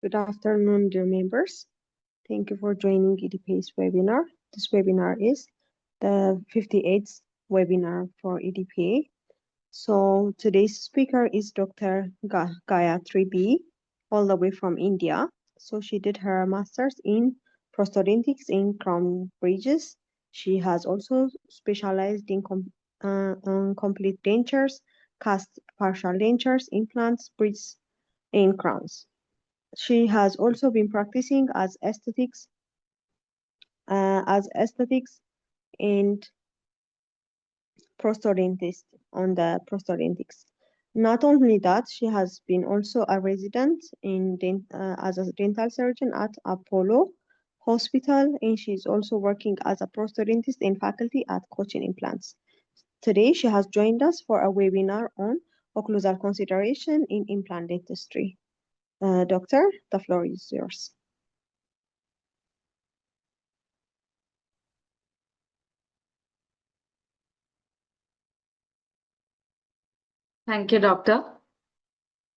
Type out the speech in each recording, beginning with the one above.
Good afternoon, dear members. Thank you for joining EDPA's webinar. This webinar is the 58th webinar for EDPA. So today's speaker is Dr. Gayathri B, all the way from India. So she did her master's in prosthodontics in Crown Bridges. She has also specialized in complete dentures, cast partial dentures, implants, bridges, and crowns. She has also been practicing as aesthetics and prosthodontist on the prosthodontics. Not only that, she has been also a resident in as a dental surgeon at Apollo Hospital, and she's also working as a prosthodontist and faculty at Cochin Implants. Today, she has joined us for a webinar on occlusal consideration in implant dentistry. Doctor, the floor is yours. Thank you, Doctor.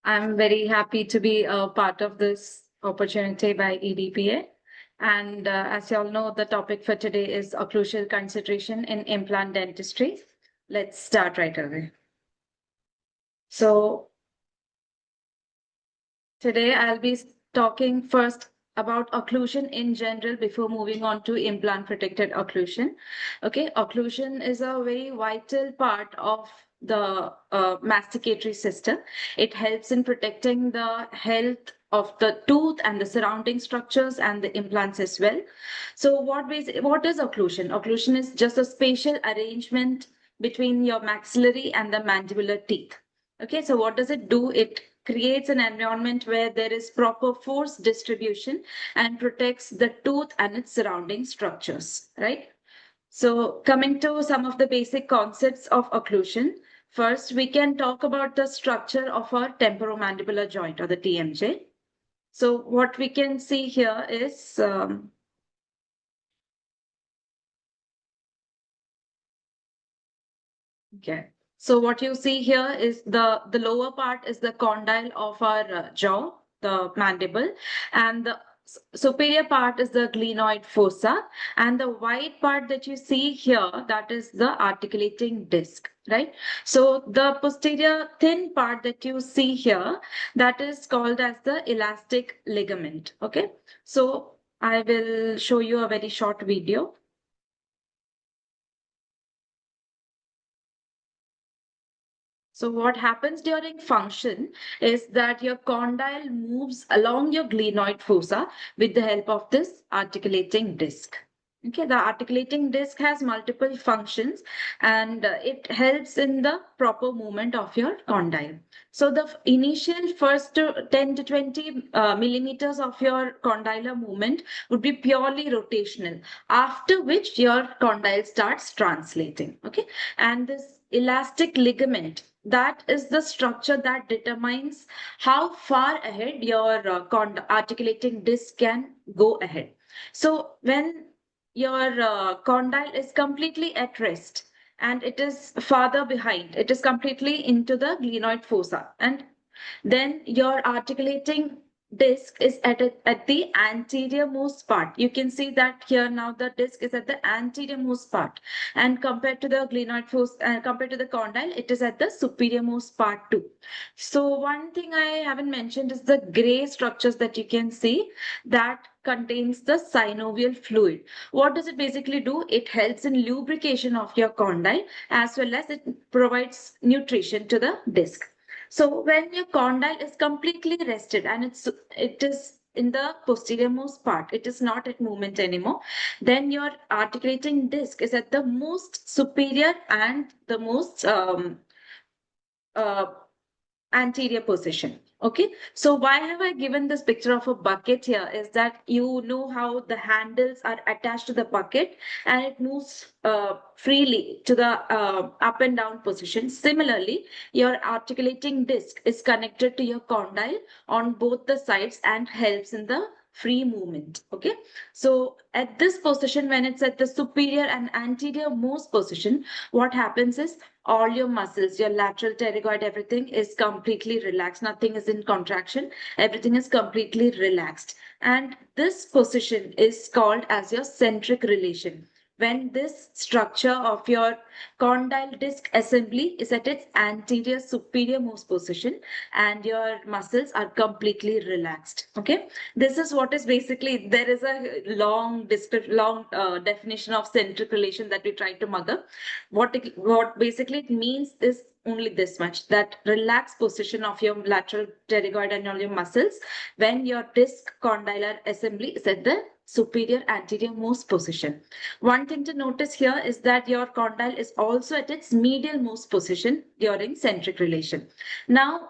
I'm very happy to be a part of this opportunity by EDPA. And as you all know, the topic for today is occlusal consideration in implant dentistry. Let's start right away. So today I'll be talking first about occlusion in general before moving on to implant protected occlusion. Okay, occlusion is a very vital part of the masticatory system. It helps in protecting the health of the tooth and the surrounding structures and the implants as well. So what is occlusion? Occlusion is just a spatial arrangement between your maxillary and the mandibular teeth. Okay, so what does it do? It creates an environment where there is proper force distribution and protects the tooth and its surrounding structures, right? So coming to some of the basic concepts of occlusion, first we can talk about the structure of our temporomandibular joint or the TMJ. So what we can see here is okay. So what you see here is the lower part is the condyle of our jaw, the mandible, and the superior part is the glenoid fossa, and the white part that you see here, that is the articulating disc, right? So the posterior thin part that you see here, that is called as the elastic ligament, okay? So I will show you a very short video. So what happens during function is that your condyle moves along your glenoid fossa with the help of this articulating disc. Okay, the articulating disc has multiple functions and it helps in the proper movement of your condyle. So the initial first 10 to 20 millimeters of your condylar movement would be purely rotational, after which your condyle starts translating. Okay, and this elastic ligament, that is the structure that determines how far ahead your articulating disc can go ahead. So when your condyle is completely at rest and it is farther behind, it is completely into the glenoid fossa, and then your articulating disc is at the anterior most part. You can see that here now the disc is at the anterior most part, and compared to the glenoid fossa and compared to the condyle, it is at the superior most part too. So one thing I haven't mentioned is the gray structures that you can see that contains the synovial fluid. What does it basically do? It helps in lubrication of your condyle as well as it provides nutrition to the disc. So when your condyle is completely rested and it is in the posterior most part, it is not at movement anymore, then your articulating disc is at the most superior and the most anterior position. Okay, so why have I given this picture of a bucket here is that you know how the handles are attached to the bucket and it moves freely to the up and down position. Similarly, your articulating disc is connected to your condyle on both the sides and helps in the free movement. Okay, so at this position, when it's at the superior and anterior most position, what happens is all your muscles, your lateral pterygoid, everything is completely relaxed. Nothing is in contraction. Everything is completely relaxed. And this position is called as your centric relation. When this structure of your condyle disc assembly is at its anterior superior most position and your muscles are completely relaxed. Okay, this is what is basically, there is a long definition of centric relation that we try to mug up. What basically it means is only this much, that relaxed position of your lateral pterygoid and all your muscles when your disc condylar assembly is at the superior anterior most position. One thing to notice here is that your condyle is also at its medial most position during centric relation. Now,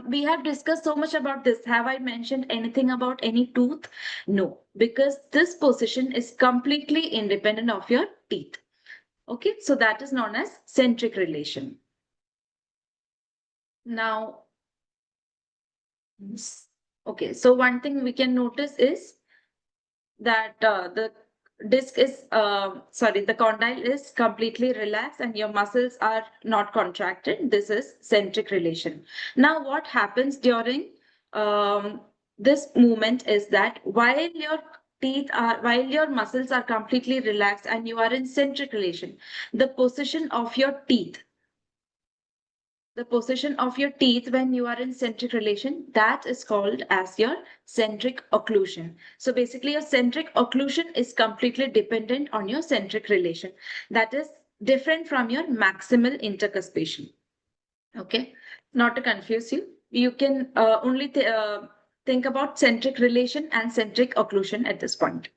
we have discussed so much about this. Have I mentioned anything about any tooth? No, because this position is completely independent of your teeth. Okay, so that is known as centric relation. Now, okay, so one thing we can notice is that the disc is, the condyle is completely relaxed and your muscles are not contracted. This is centric relation. Now, what happens during this movement is that while your muscles are completely relaxed and you are in centric relation, the position of your teeth when you are in centric relation, that is called as your centric occlusion. So basically your centric occlusion is completely dependent on your centric relation. That is different from your maximal intercuspation. Okay, not to confuse you, you can only think about centric relation and centric occlusion at this point.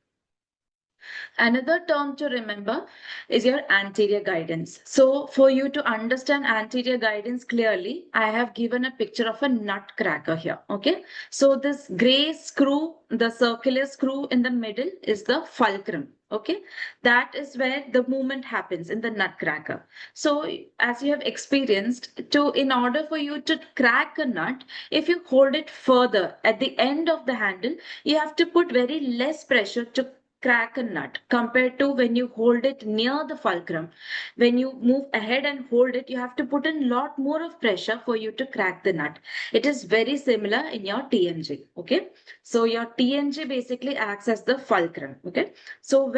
Another term to remember is your anterior guidance. So for you to understand anterior guidance clearly, I have given a picture of a nutcracker here. Okay, so this gray screw, the circular screw in the middle is the fulcrum. Okay, that is where the movement happens in the nutcracker. So as you have experienced, in order for you to crack a nut, if you hold it further at the end of the handle, you have to put very less pressure to crack a nut compared to when you hold it near the fulcrum. When you move ahead and hold it, you have to put in a lot more of pressure for you to crack the nut. It is very similar in your TNG. Okay, so your TNG basically acts as the fulcrum. Okay, so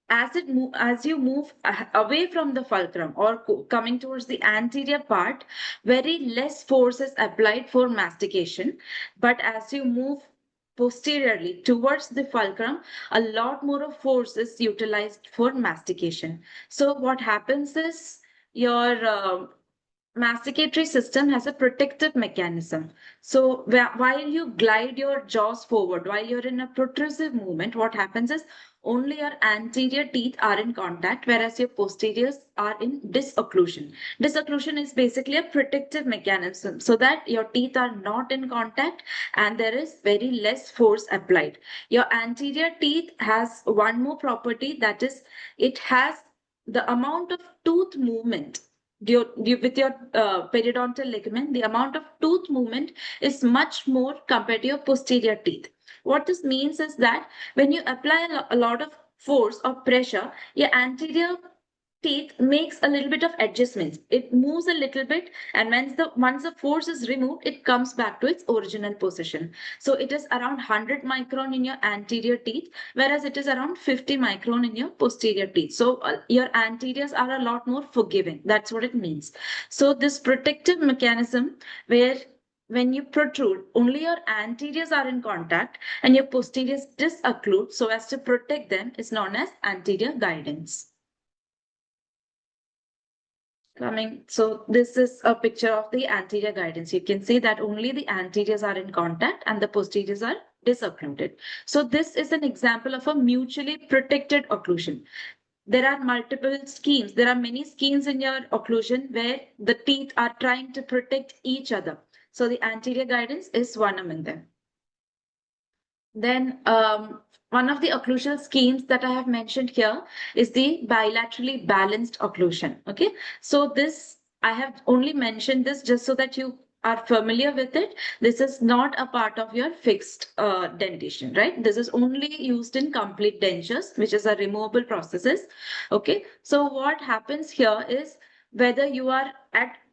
as you move away from the fulcrum or coming towards the anterior part, very less force is applied for mastication. But as you move posteriorly towards the fulcrum, a lot more of force is utilized for mastication. So what happens is your masticatory system has a protective mechanism. So while you glide your jaws forward, while you're in a protrusive movement, what happens is only your anterior teeth are in contact, whereas your posteriors are in disocclusion. Disocclusion is basically a protective mechanism so that your teeth are not in contact and there is very less force applied. Your anterior teeth has one more property, that is, it has the amount of tooth movement with your periodontal ligament, the amount of tooth movement is much more compared to your posterior teeth. What this means is that when you apply a lot of force or pressure, your anterior teeth makes a little bit of adjustments. It moves a little bit, and once the force is removed, it comes back to its original position. So it is around 100 micron in your anterior teeth, whereas it is around 50 micron in your posterior teeth. So your anteriors are a lot more forgiving. That's what it means. So this protective mechanism where when you protrude, only your anteriors are in contact and your posteriors disocclude so as to protect them is known as anterior guidance. So this is a picture of the anterior guidance. You can see that only the anteriors are in contact and the posteriors are disoccluded. So this is an example of a mutually protected occlusion. There are multiple schemes. There are many schemes in your occlusion where the teeth are trying to protect each other. So the anterior guidance is one among them. Then one of the occlusal schemes that I have mentioned here is the bilaterally balanced occlusion. Okay, so this I have only mentioned this just so that you are familiar with it, this is not a part of your fixed dentition, right? This is only used in complete dentures, which is a removable prosthesis. Okay, so what happens here is whether you are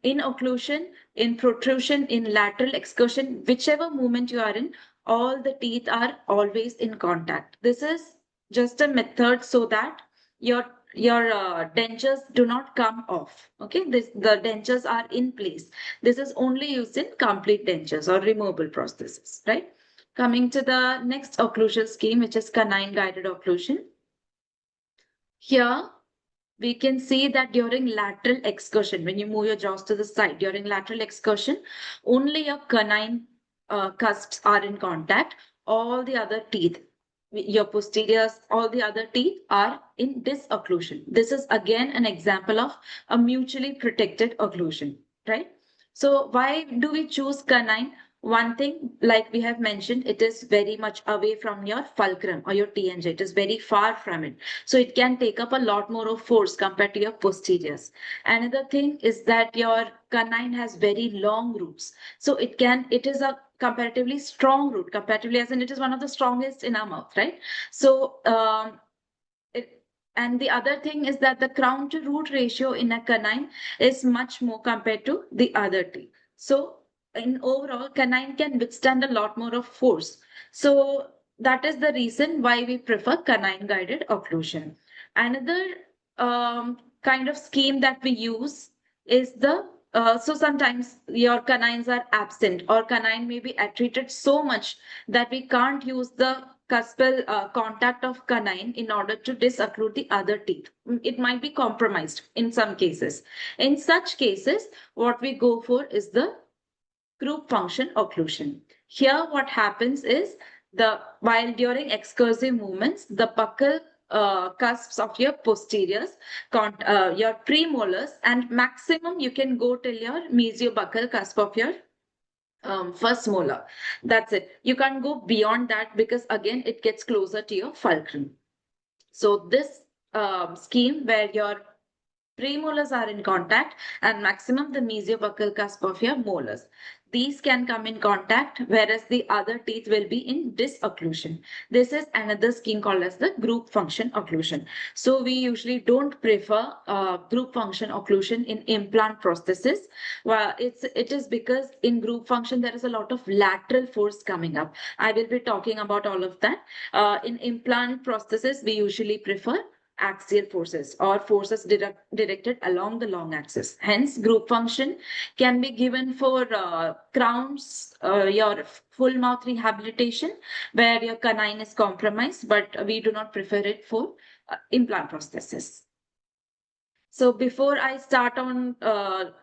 in occlusion, in protrusion, in lateral excursion, whichever movement you are in, all the teeth are always in contact. This is just a method so that your dentures do not come off. Okay, the dentures are in place. This is only used in complete dentures or removable prostheses, right? Coming to the next occlusal scheme, which is canine guided occlusion. Here we can see that during lateral excursion, when you move your jaws to the side, during lateral excursion, only your canine cusps are in contact. All the other teeth, your posteriors, all the other teeth are in disocclusion. This is again an example of a mutually protected occlusion, right? So why do we choose canine? One thing, like we have mentioned, it is very much away from your fulcrum or your TNJ. It is very far from it. So it can take up a lot more of force compared to your posteriors. Another thing is that your canine has very long roots. So it is a comparatively strong root, comparatively as in it is one of the strongest in our mouth, right? So and the other thing is that the crown to root ratio in a canine is much more compared to the other teeth. So in overall, canine can withstand a lot more of force. So that is the reason why we prefer canine guided occlusion. Another kind of scheme that we use is the so sometimes your canines are absent or canine may be attrited so much that we can't use the cuspal contact of canine in order to disocclude the other teeth. It might be compromised in some cases. In such cases, what we go for is the group function occlusion. Here, what happens is while during excursive movements, the buccal cusps of your posteriors, your premolars, and maximum you can go till your mesiobuccal cusp of your first molar. That's it. You can't go beyond that because again, it gets closer to your fulcrum. So this scheme where your premolars are in contact and maximum the mesiobuccal cusp of your molars. These can come in contact, whereas the other teeth will be in disocclusion. This is another scheme called as the group function occlusion. So we usually don't prefer group function occlusion in implant prosthesis. Well, it is because in group function there is a lot of lateral force coming up. I will be talking about all of that. In implant prosthesis, we usually prefer axial forces or forces directed along the long axis. Hence, group function can be given for crowns, your full mouth rehabilitation, where your canine is compromised, but we do not prefer it for implant prosthesis. So before I start on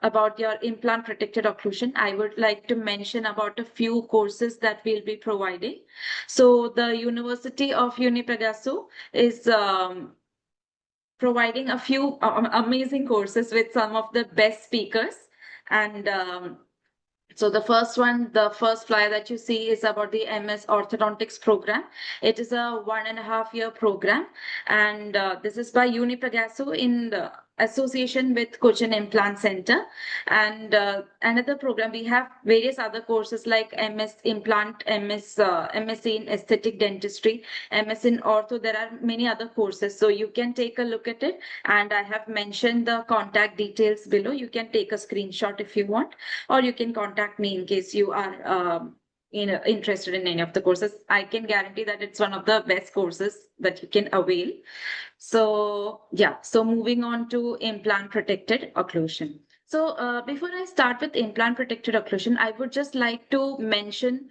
about your implant protected occlusion, I would like to mention about a few courses that we'll be providing. So the University of Unipegaso is providing a few amazing courses with some of the best speakers. And so the first flyer that you see is about the MS Orthodontics program. It is a 1.5-year program, and this is by Unipegaso in the association with Cochin Implant Center. And another program, we have various other courses like MS Implant, MSc in Aesthetic Dentistry, MS in Ortho. There are many other courses, so you can take a look at it. And I have mentioned the contact details below. You can take a screenshot if you want, or you can contact me in case you are interested in any of the courses. I can guarantee that it's one of the best courses that you can avail. So yeah, so moving on to implant protected occlusion. So before I start with implant protected occlusion, I would just like to mention,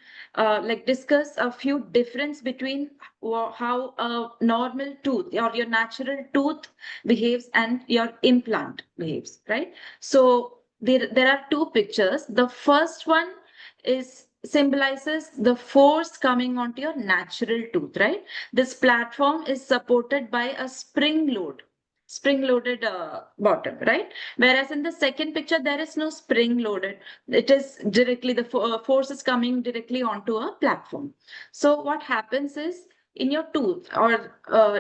discuss a few difference between how a normal tooth or your natural tooth behaves and your implant behaves, right? So there are two pictures. The first one is symbolizes the force coming onto your natural tooth, right? This platform is supported by a spring-loaded bottom, right? Whereas in the second picture, there is no spring-loaded. It is directly, the force is coming directly onto a platform. So what happens is in your tooth or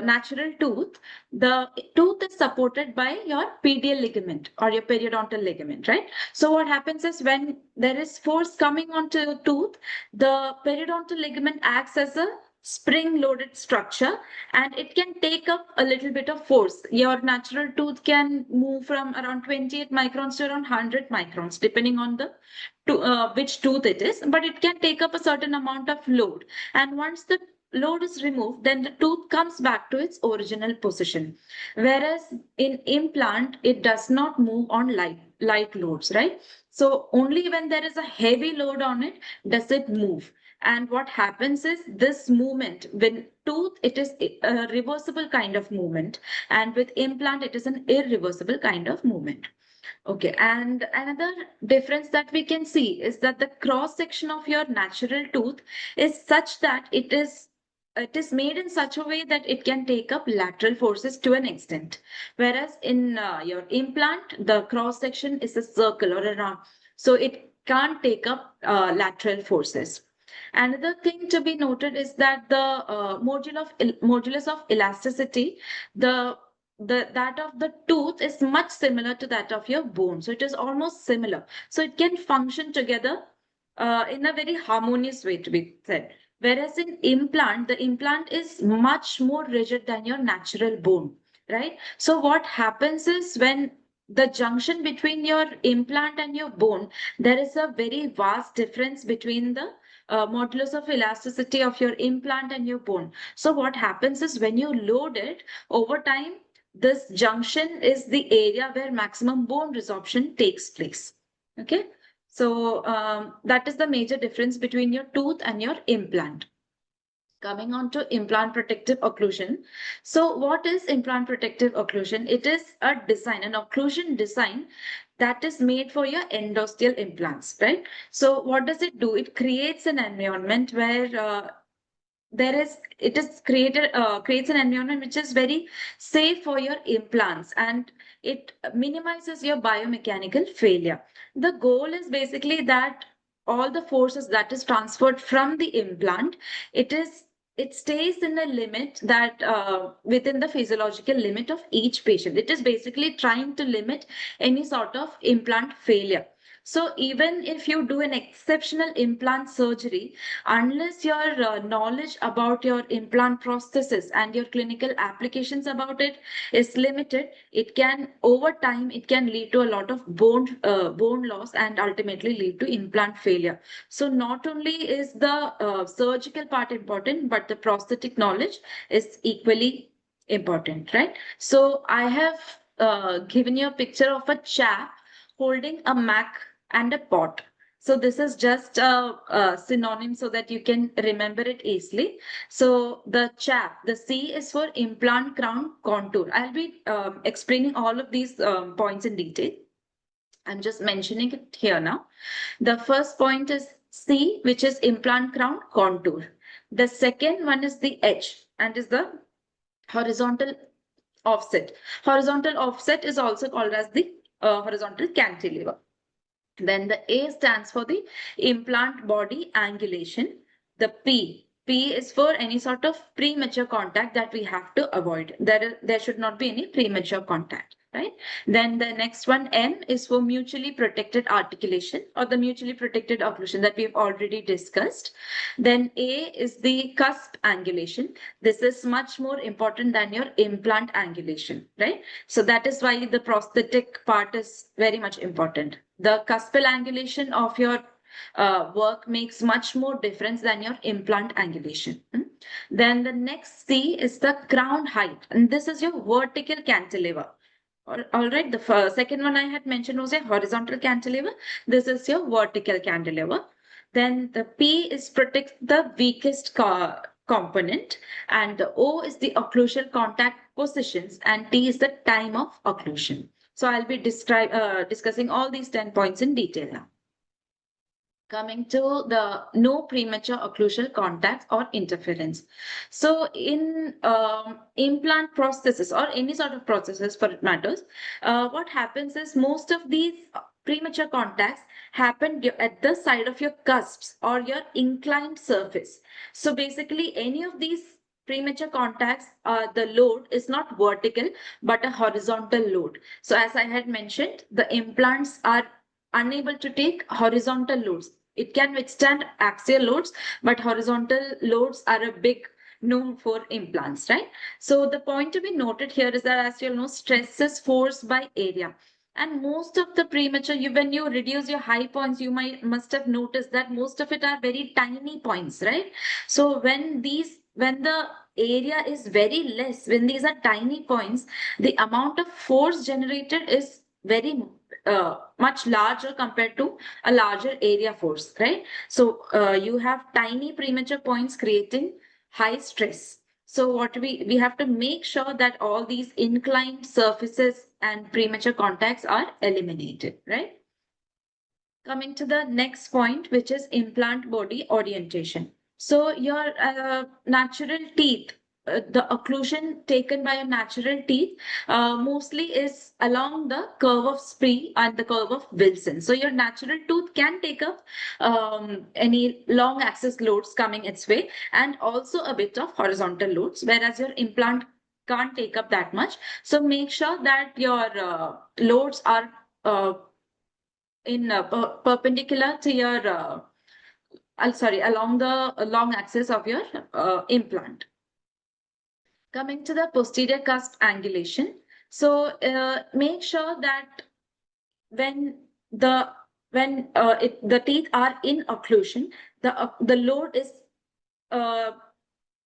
natural tooth, the tooth is supported by your pedial ligament or your periodontal ligament, right? So what happens is when there is force coming onto the tooth, the periodontal ligament acts as a spring loaded structure, and it can take up a little bit of force. Your natural tooth can move from around 28 microns to around 100 microns, depending on the which tooth it is, but it can take up a certain amount of load. And once the load is removed, then the tooth comes back to its original position. Whereas in implant, it does not move on light loads, right? So only when there is a heavy load on it does it move. And what happens is this movement, when tooth, it is a reversible kind of movement, and with implant, it is an irreversible kind of movement. Okay, and another difference that we can see is that the cross section of your natural tooth is such that it is made in such a way that it can take up lateral forces to an extent, whereas in your implant, the cross section is a circle or a round, so it can't take up lateral forces. Another thing to be noted is that the modulus of elasticity, the that of the tooth is much similar to that of your bone. So it is almost similar. So it can function together in a very harmonious way, to be said. Whereas in implant, the implant is much more rigid than your natural bone, right? So what happens is when the junction between your implant and your bone, there is a very vast difference between the modulus of elasticity of your implant and your bone. So what happens is when you load it over time, this junction is the area where maximum bone resorption takes place. Okay, so that is the major difference between your tooth and your implant. Coming on to implant protective occlusion. So what is implant protective occlusion? It is a design, an occlusion design that is made for your endosteal implants, right? So what does it do? It creates an environment where creates an environment which is very safe for your implants, and it minimizes your biomechanical failure. The goal is basically that all the forces that is transferred from the implant, it stays in a limit that within the physiological limit of each patient. It is basically trying to limit any sort of implant failure. So even if you do an exceptional implant surgery, unless your knowledge about your implant prosthesis and your clinical applications about it is limited, it can over time it can lead to a lot of bone loss and ultimately lead to implant failure. So not only is the surgical part important, but the prosthetic knowledge is equally important, right? So I have given you a picture of a chap holding a Mac and a pot. So this is just a synonym so that you can remember it easily. So the CHAP, the C is for implant crown contour. I'll be explaining all of these points in detail. I'm just mentioning it here now. The first point is C, which is implant crown contour. The second one is the H, and is the horizontal offset. Horizontal offset is also called as the horizontal cantilever. Then the A stands for the implant body angulation. The P is for any sort of premature contact that we have to avoid. There should not be any premature contact, right? Then the next one, M, is for mutually protected articulation or the mutually protected occlusion that we've already discussed. Then A is the cusp angulation. This is much more important than your implant angulation, right? So that is why the prosthetic part is very much important. The cuspal angulation of your work makes much more difference than your implant angulation. Then the next C is the crown height, and this is your vertical cantilever. All right, the second one I had mentioned was a horizontal cantilever. This is your vertical cantilever. Then the P is protect the weakest component, and the O is the occlusal contact positions, and T is the time of occlusion. So I'll be discussing all these 10 points in detail now. Coming to the no premature occlusal contacts or interference. So in implant prostheses or any sort of prostheses for it matters, what happens is most of these premature contacts happen at the side of your cusps or your inclined surface. So basically any of these premature contacts, the load is not vertical, but a horizontal load. So as I had mentioned, the implants are unable to take horizontal loads. It can withstand axial loads, but horizontal loads are a big no for implants, right? So the point to be noted here is that, as you'll know, stress is force by area. And most of the premature, when you reduce your high points, you must have noticed that most of it are very tiny points, right? So when the area is very less, when these are tiny points, the amount of force generated is very much larger compared to a larger area force, right? So you have tiny premature points creating high stress. So what we have to make sure that all these inclined surfaces and premature contacts are eliminated, right? Coming to the next point, which is implant body orientation. So your natural teeth, the occlusion taken by your natural teeth mostly is along the curve of Spree and the curve of Wilson. So your natural tooth can take up any long axis loads coming its way and also a bit of horizontal loads, whereas your implant can't take up that much. So make sure that your loads are in perpendicular to your sorry, along the long axis of your implant. Coming to the posterior cusp angulation, so make sure that when the teeth are in occlusion, the load is uh,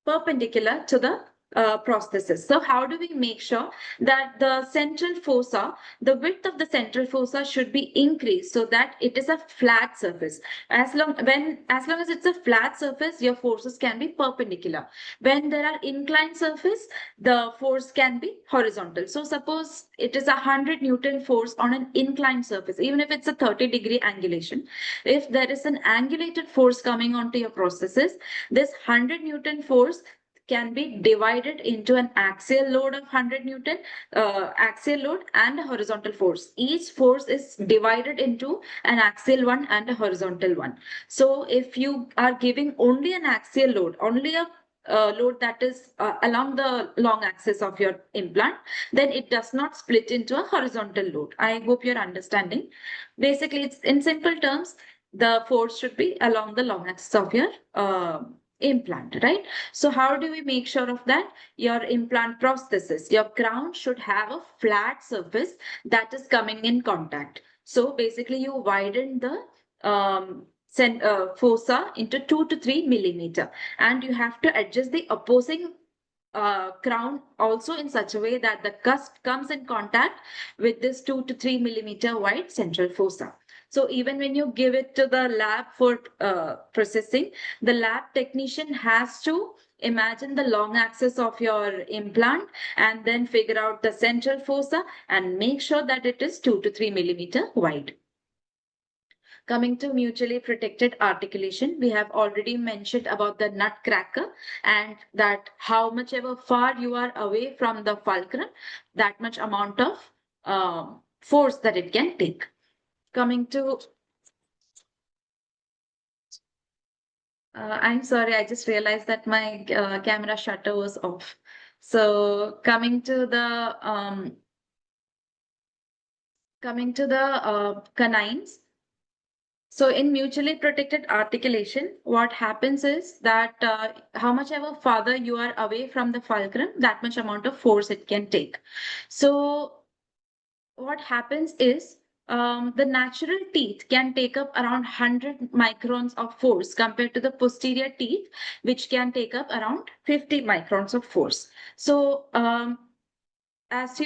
perpendicular to the prosthesis. So how do we make sure that the central fossa, the width of the central fossa should be increased so that it is a flat surface? As long as it's a flat surface, your forces can be perpendicular. When there are inclined surface, the force can be horizontal. So suppose it is 100 Newton force on an inclined surface, even if it's a 30-degree angulation. If there is an angulated force coming onto your prosthesis, this 100 Newton force can be divided into an axial load of 100 Newton, axial load and a horizontal force. Each force is divided into an axial one and a horizontal one. So if you are giving only an axial load, only a load that is along the long axis of your implant, then it does not split into a horizontal load. I hope you're understanding. Basically, it's in simple terms, the force should be along the long axis of your implant, right? So how do we make sure of that? Your implant prosthesis, your crown should have a flat surface that is coming in contact. So basically you widen the fossa into 2 to 3 millimeter, and you have to adjust the opposing crown also in such a way that the cusp comes in contact with this 2 to 3 millimeter wide central fossa. So even when you give it to the lab for processing, the lab technician has to imagine the long axis of your implant and then figure out the central fossa and make sure that it is 2 to 3 millimeter wide. Coming to mutually protected articulation, we have already mentioned about the nutcracker and that how much ever far you are away from the fulcrum, that much amount of force that it can take. Coming to, I'm sorry, I just realized that my camera shutter was off. So coming to the canines. So in mutually protected articulation, what happens is that how much ever farther you are away from the fulcrum, that much amount of force it can take. So what happens is the natural teeth can take up around 100 microns of force compared to the posterior teeth, which can take up around 50 microns of force. So as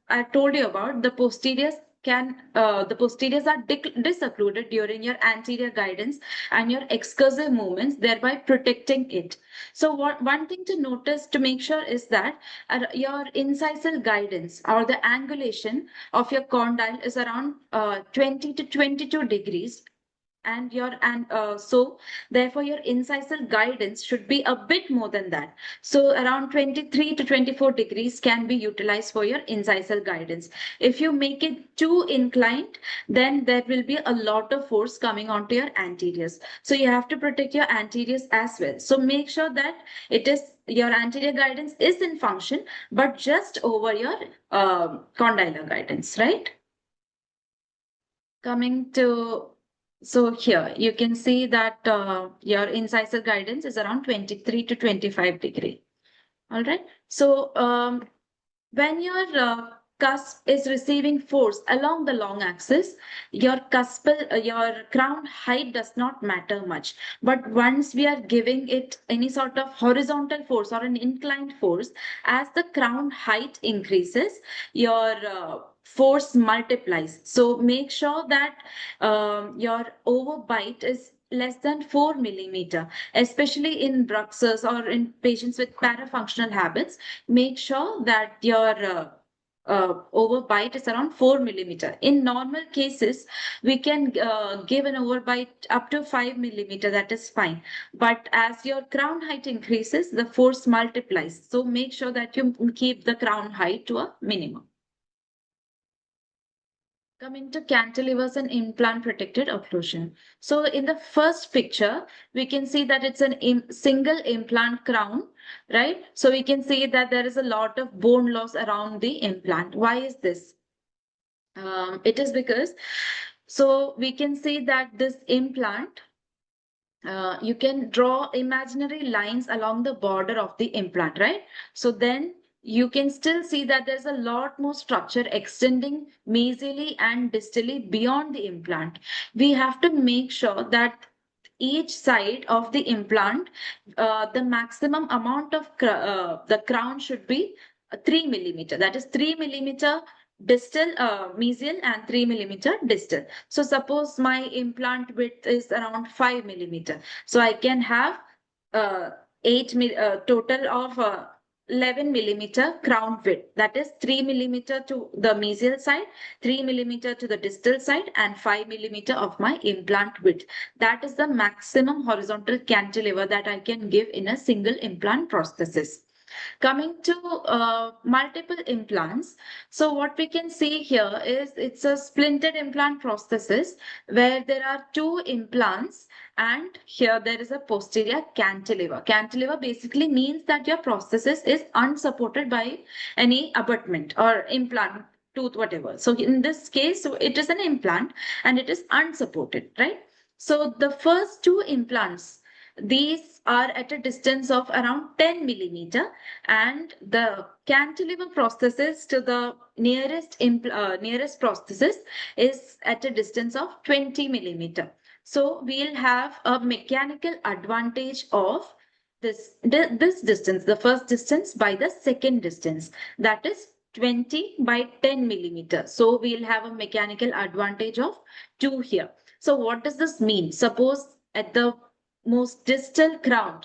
I told you about, the posteriors are disoccluded during your anterior guidance and your excursive movements, thereby protecting it. So one thing to notice to make sure is that your incisal guidance or the angulation of your condyle is around 20 to 22 degrees, and so therefore your incisal guidance should be a bit more than that. So around 23 to 24 degrees can be utilized for your incisal guidance. If you make it too inclined, then there will be a lot of force coming onto your anteriors. So you have to protect your anteriors as well. So make sure that your anterior guidance is in function, but just over your condylar guidance, right? Coming to, so here you can see that your incisor guidance is around 23 to 25 degree. All right. So when your cusp is receiving force along the long axis, your your crown height does not matter much. But once we are giving it any sort of horizontal force or an inclined force, as the crown height increases, your force multiplies. So make sure that your overbite is less than 4 millimeter, especially in bruxers or in patients with parafunctional habits. Make sure that your overbite is around 4 millimeter. In normal cases, we can give an overbite up to 5 millimeter, that is fine. But as your crown height increases, the force multiplies. So make sure that you keep the crown height to a minimum. Coming to cantilevers and implant protected occlusion. So in the first picture, we can see that it's a single implant crown, right? So we can see that there is a lot of bone loss around the implant. Why is this? It is because, so we can see that this implant, you can draw imaginary lines along the border of the implant, right? So then you can still see that there's a lot more structure extending mesially and distally beyond the implant. We have to make sure that each side of the implant, the maximum amount of the crown should be 3 millimeter. That is 3 millimeter distal, mesial, and 3 millimeter distal. So suppose my implant width is around 5 millimeter. So I can have uh, total of 11 millimeter crown width. That is 3 millimeter to the mesial side, 3 millimeter to the distal side, and 5 millimeter of my implant width. That is the maximum horizontal cantilever that I can give in a single implant prosthesis. Coming to multiple implants, so what we can see here is it's a splinted implant prosthesis where there are two implants, and here there is a posterior cantilever. Cantilever basically means that your prosthesis is unsupported by any abutment or implant, tooth, whatever. So in this case, so it is an implant and it is unsupported, right? So the first two implants, these are at a distance of around 10 millimeter, and the cantilever prosthesis to the nearest prosthesis is at a distance of 20 millimeter. So we'll have a mechanical advantage of this distance, the first distance by the second distance, that is 20 by 10 millimeter. So we'll have a mechanical advantage of 2 here. So what does this mean? Suppose at the most distal crown,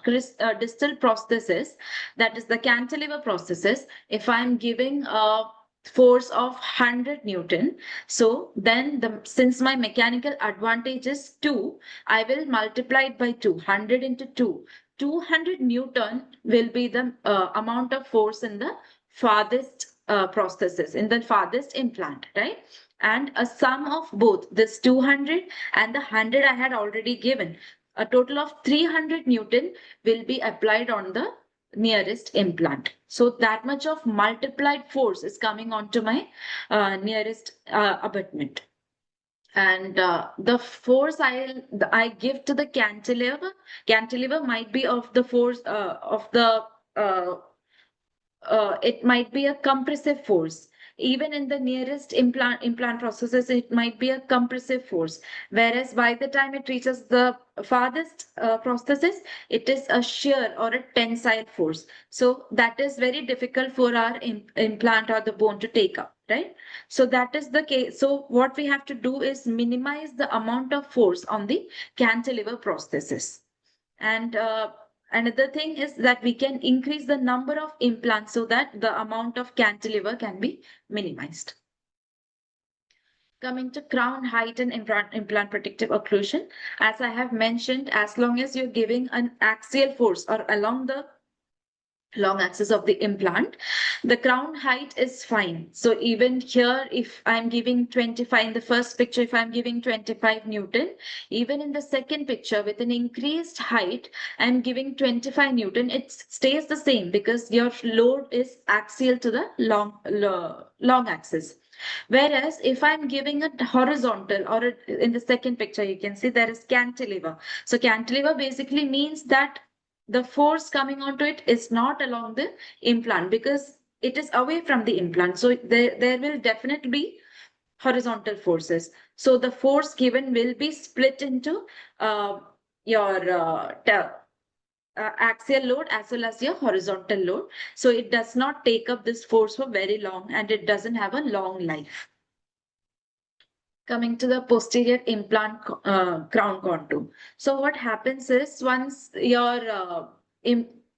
distal prosthesis, that is the cantilever prosthesis, if I'm giving a force of 100 Newton, so then since my mechanical advantage is 2, I will multiply it by 2, 100 into 2. 200 Newton will be the amount of force in the farthest prosthesis, in the farthest implant, right? And a sum of both this 200 and the 100 I had already given, a total of 300 Newton will be applied on the nearest implant. So that much of multiplied force is coming onto my nearest abutment. And the force I give to the cantilever might be of the force of the it might be a compressive force. Even in the nearest implant processes, it might be a compressive force. Whereas by the time it reaches the farthest prosthesis, it is a shear or a tensile force. So that is very difficult for our implant or the bone to take up, right? So that is the case. So what we have to do is minimize the amount of force on the cantilever prosthesis. And another thing is that we can increase the number of implants so that the amount of cantilever can be minimized. Coming to crown height and implant protective occlusion, as I have mentioned, as long as you're giving an axial force or along the long axis of the implant, the crown height is fine. So even here, if I'm giving 25 in the first picture, if I'm giving 25 Newton, even in the second picture with an increased height, I'm giving 25 Newton, it stays the same because your load is axial to the long axis. Whereas if I'm giving a horizontal or in the second picture, you can see there is cantilever. So cantilever basically means that the force coming onto it is not along the implant because it is away from the implant. So there will definitely be horizontal forces. So the force given will be split into your axial load as well as your horizontal load. So it does not take up this force for very long and it doesn't have a long life. Coming to the posterior implant crown contour. So what happens is once your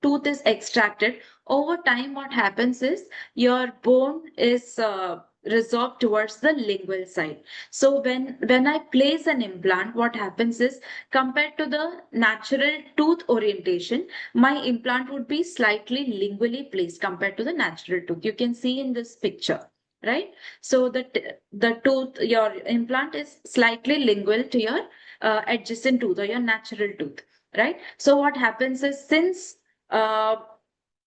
tooth is extracted, over time what happens is your bone is resolved towards the lingual side. So when I place an implant, what happens is compared to the natural tooth orientation, my implant would be slightly lingually placed compared to the natural tooth. You can see in this picture, right? So the tooth, your implant is slightly lingual to your adjacent tooth or your natural tooth, right? So what happens is since uh,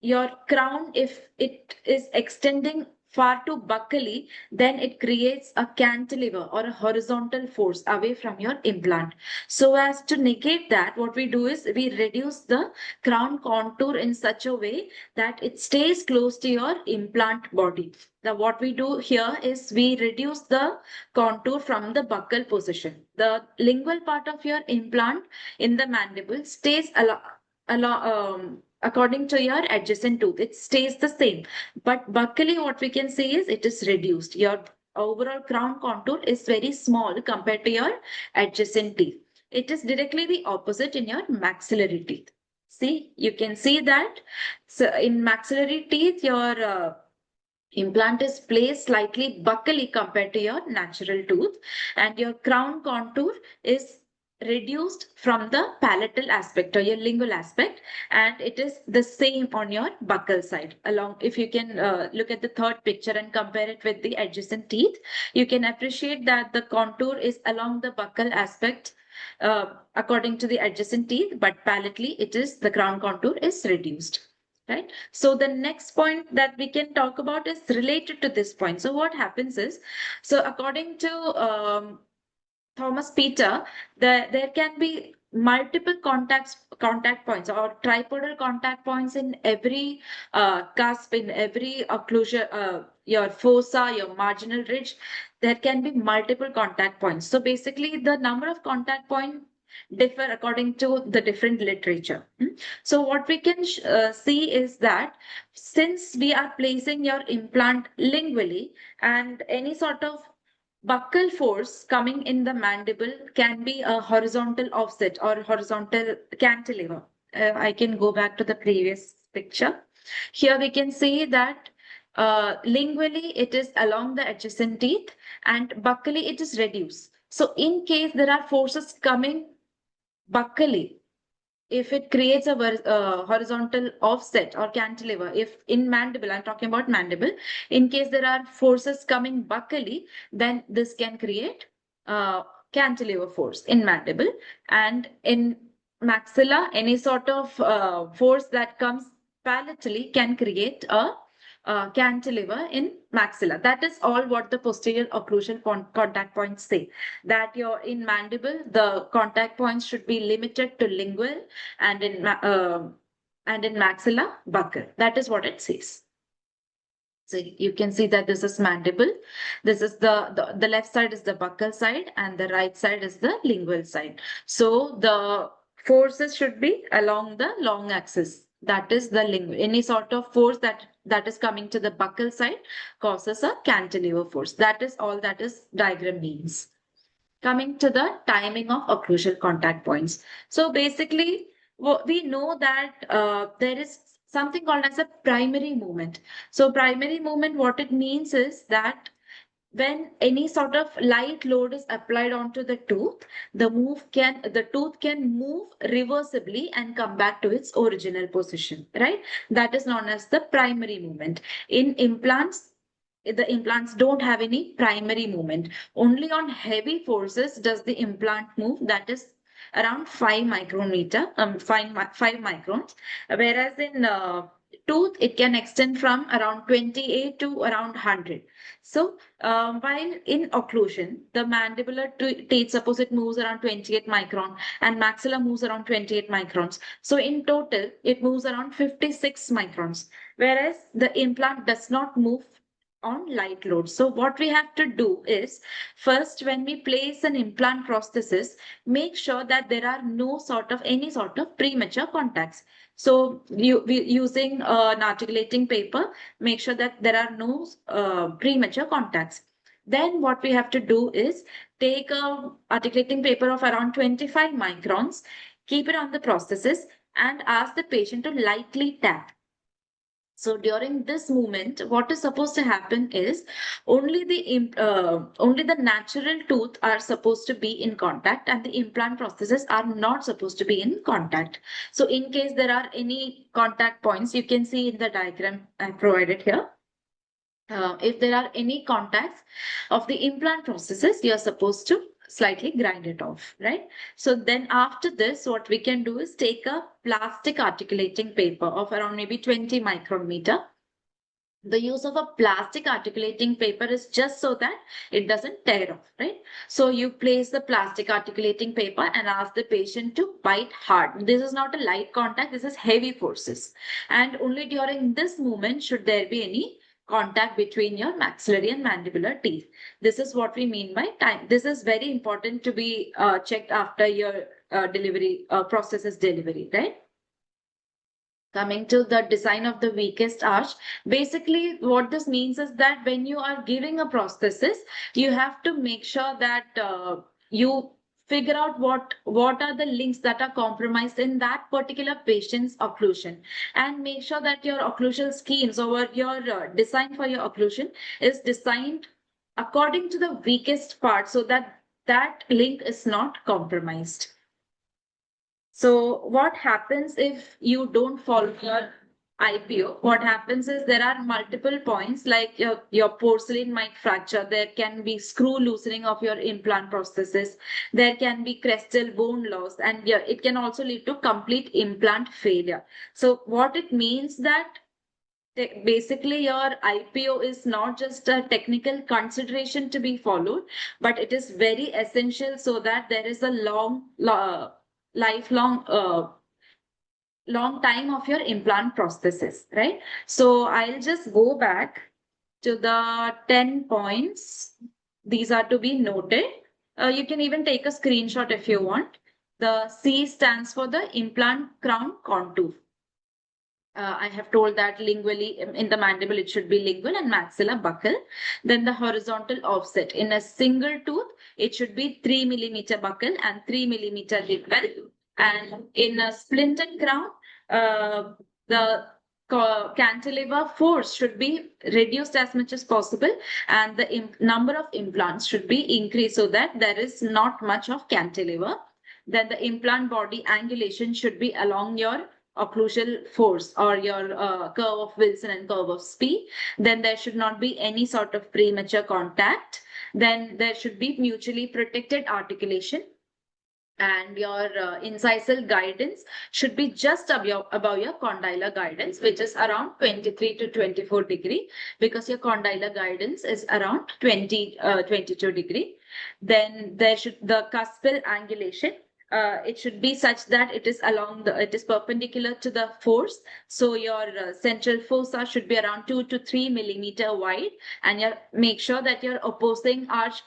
your crown, if it is extending far too buccally, then it creates a cantilever or a horizontal force away from your implant. So as to negate that, what we do is we reduce the crown contour in such a way that it stays close to your implant body. Now what we do here is we reduce the contour from the buccal position. The lingual part of your implant in the mandible stays according to your adjacent tooth. It stays the same. But buccally, what we can say is it is reduced. Your overall crown contour is very small compared to your adjacent teeth. It is directly the opposite in your maxillary teeth. See, you can see that. So in maxillary teeth, your implant is placed slightly buccally compared to your natural tooth, and your crown contour is reduced from the palatal aspect or your lingual aspect, and it is the same on your buccal side. Along, if you can look at the third picture and compare it with the adjacent teeth, you can appreciate that the contour is along the buccal aspect according to the adjacent teeth, but palatally it is the crown contour is reduced. Right. So the next point that we can talk about is related to this point. So what happens is, so according to Thomas Peter, there can be multiple contact points or tripodal contact points in every cusp, in every occlusion, your fossa, your marginal ridge. There can be multiple contact points. So basically, the number of contact points differ according to the different literature. So what we can see is that since we are placing your implant lingually, and any sort of buccal force coming in the mandible can be a horizontal offset or horizontal cantilever. I can go back to the previous picture. Here we can see that lingually it is along the adjacent teeth and buccally it is reduced. So in case there are forces coming buccally, if it creates a horizontal offset or cantilever, if in mandible, I'm talking about mandible, in case there are forces coming buccally, then this can create cantilever force in mandible. And in maxilla, any sort of force that comes palatally can create a cantilever in maxilla. That is all what the posterior occlusion contact points say. That you're in mandible, the contact points should be limited to lingual, and in maxilla, buccal. That is what it says. So you can see that this is mandible. This is the left side is the buccal side and the right side is the lingual side. So the forces should be along the long axis. That is the lingual. Any sort of force that is coming to the buccal side causes a cantilever force. That is all that is diagram means. Coming to the timing of occlusal contact points. So basically, we know that there is something called as a primary movement. So primary movement, what it means is that when any sort of light load is applied onto the tooth, the tooth can move reversibly and come back to its original position, right? That is known as the primary movement. In implants, the implants don't have any primary movement. Only on heavy forces does the implant move. That is around 5 microns. Whereas in tooth, it can extend from around 28 to around 100. So while in occlusion, the mandibular teeth, suppose it moves around 28 micron and maxilla moves around 28 microns. So in total, it moves around 56 microns, whereas the implant does not move on light load. So what we have to do is, first, when we place an implant prosthesis, make sure that there are no sort of any sort of premature contacts. So using an articulating paper, make sure that there are no premature contacts. Then what we have to do is take a articulating paper of around 25 microns, keep it on the prosthesis, and ask the patient to lightly tap. So during this movement, what is supposed to happen is only the natural tooth are supposed to be in contact, and the implant prostheses are not supposed to be in contact. So in case there are any contact points, you can see in the diagram I provided here. If there are any contacts of the implant prostheses, you are supposed to slightly grind it off, right? So then after this, what we can do is take a plastic articulating paper of around maybe 20 micrometer. The use of a plastic articulating paper is just so that it doesn't tear off, right? So you place the plastic articulating paper and ask the patient to bite hard. This is not a light contact, this is heavy forces. And only during this movement should there be any contact between your maxillary and mandibular teeth. This is what we mean by time. This is very important to be checked after your delivery, prosthesis delivery, right? Coming to the design of the weakest arch, basically what this means is that when you are giving a prosthesis, you have to make sure that you figure out what are the links that are compromised in that particular patient's occlusion, and make sure that your occlusal schemes or your design for your occlusion is designed according to the weakest part so that that link is not compromised. So what happens if you don't follow your IPO? What happens is there are multiple points, like your porcelain might fracture. There can be screw loosening of your implant prosthesis. There can be crestal bone loss, and yeah, it can also lead to complete implant failure. So what it means that basically your IPO is not just a technical consideration to be followed, but it is very essential so that there is a lifelong long time of your implant prosthesis, right? So I'll just go back to the 10 points. These are to be noted. You can even take a screenshot if you want. The C stands for the implant crown contour. I have told that lingually in the mandible, it should be lingual and maxilla buccal. Then the horizontal offset. In a single tooth, it should be 3 millimeter buccal and 3 millimeter lingual. And in a splinted crown, the cantilever force should be reduced as much as possible, and the number of implants should be increased so that there is not much of cantilever. Then the implant body angulation should be along your occlusal force or your curve of Wilson and curve of Spee. Then there should not be any sort of premature contact. Then there should be mutually protected articulation, and your incisal guidance should be just above your condylar guidance, which is around 23 to 24 degree, because your condylar guidance is around 22 degree. Then there should the cuspal angulation, it should be such that it is perpendicular to the force. So your central fossa should be around 2 to 3 millimeter wide, and make sure that your opposing arch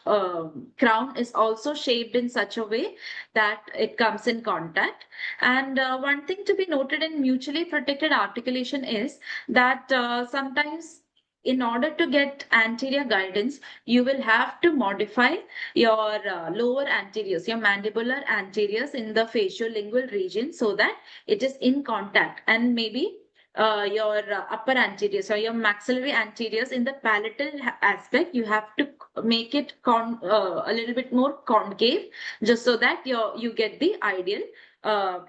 crown is also shaped in such a way that it comes in contact. And one thing to be noted in mutually protected articulation is that sometimes, in order to get anterior guidance, you will have to modify your lower anteriors, your mandibular anteriors in the facial-lingual region so that it is in contact, and maybe your upper anteriors or your maxillary anteriors in the palatal aspect, you have to make it a little bit more concave, just so that you get the ideal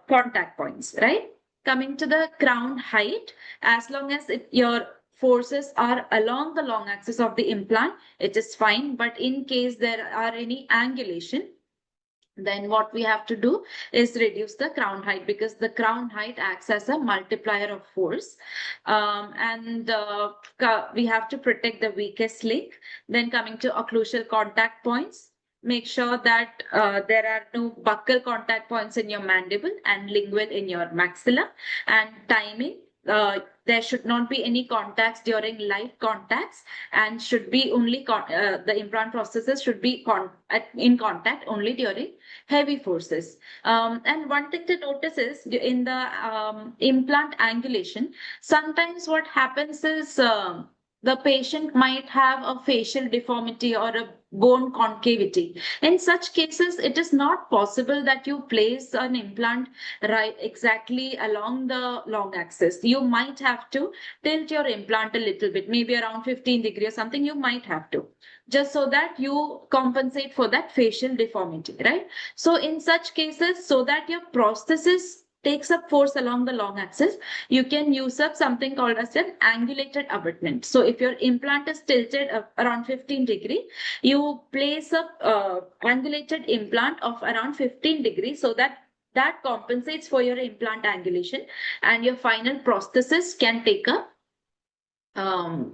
contact points, right? Coming to the crown height, as long as your forces are along the long axis of the implant, it is fine. But in case there are any angulation, then what we have to do is reduce the crown height, because the crown height acts as a multiplier of force. And we have to protect the weakest link. Then coming to occlusal contact points, make sure that there are no buccal contact points in your mandible and lingual in your maxilla. And timing, there should not be any contacts during light contacts, and should be only the implant prostheses should be in contact only during heavy forces. And one thing to notice is in the implant angulation, sometimes what happens is the patient might have a facial deformity or a bone concavity. In such cases, it is not possible that you place an implant right exactly along the long axis. You might have to tilt your implant a little bit, maybe around 15 degrees or something, you might have to, just so that you compensate for that facial deformity, right? So in such cases, so that your prosthesis takes up force along the long axis, you can use up something called as an angulated abutment. So if your implant is tilted around 15 degree, you place a angulated implant of around 15 degrees, so that compensates for your implant angulation, and your final prosthesis can take up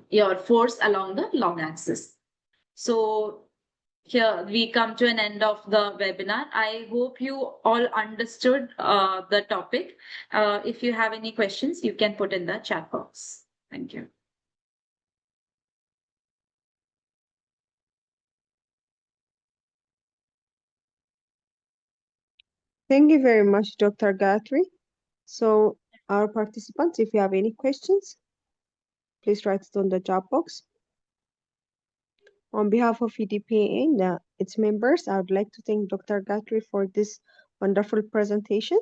your force along the long axis. So here we come to an end of the webinar. I hope you all understood the topic. If you have any questions, you can put in the chat box. Thank you. Thank you very much, Dr. Gayathri. So our participants, if you have any questions, please write it on the chat box. On behalf of EDPA and its members, I would like to thank Dr. Gayathri for this wonderful presentation.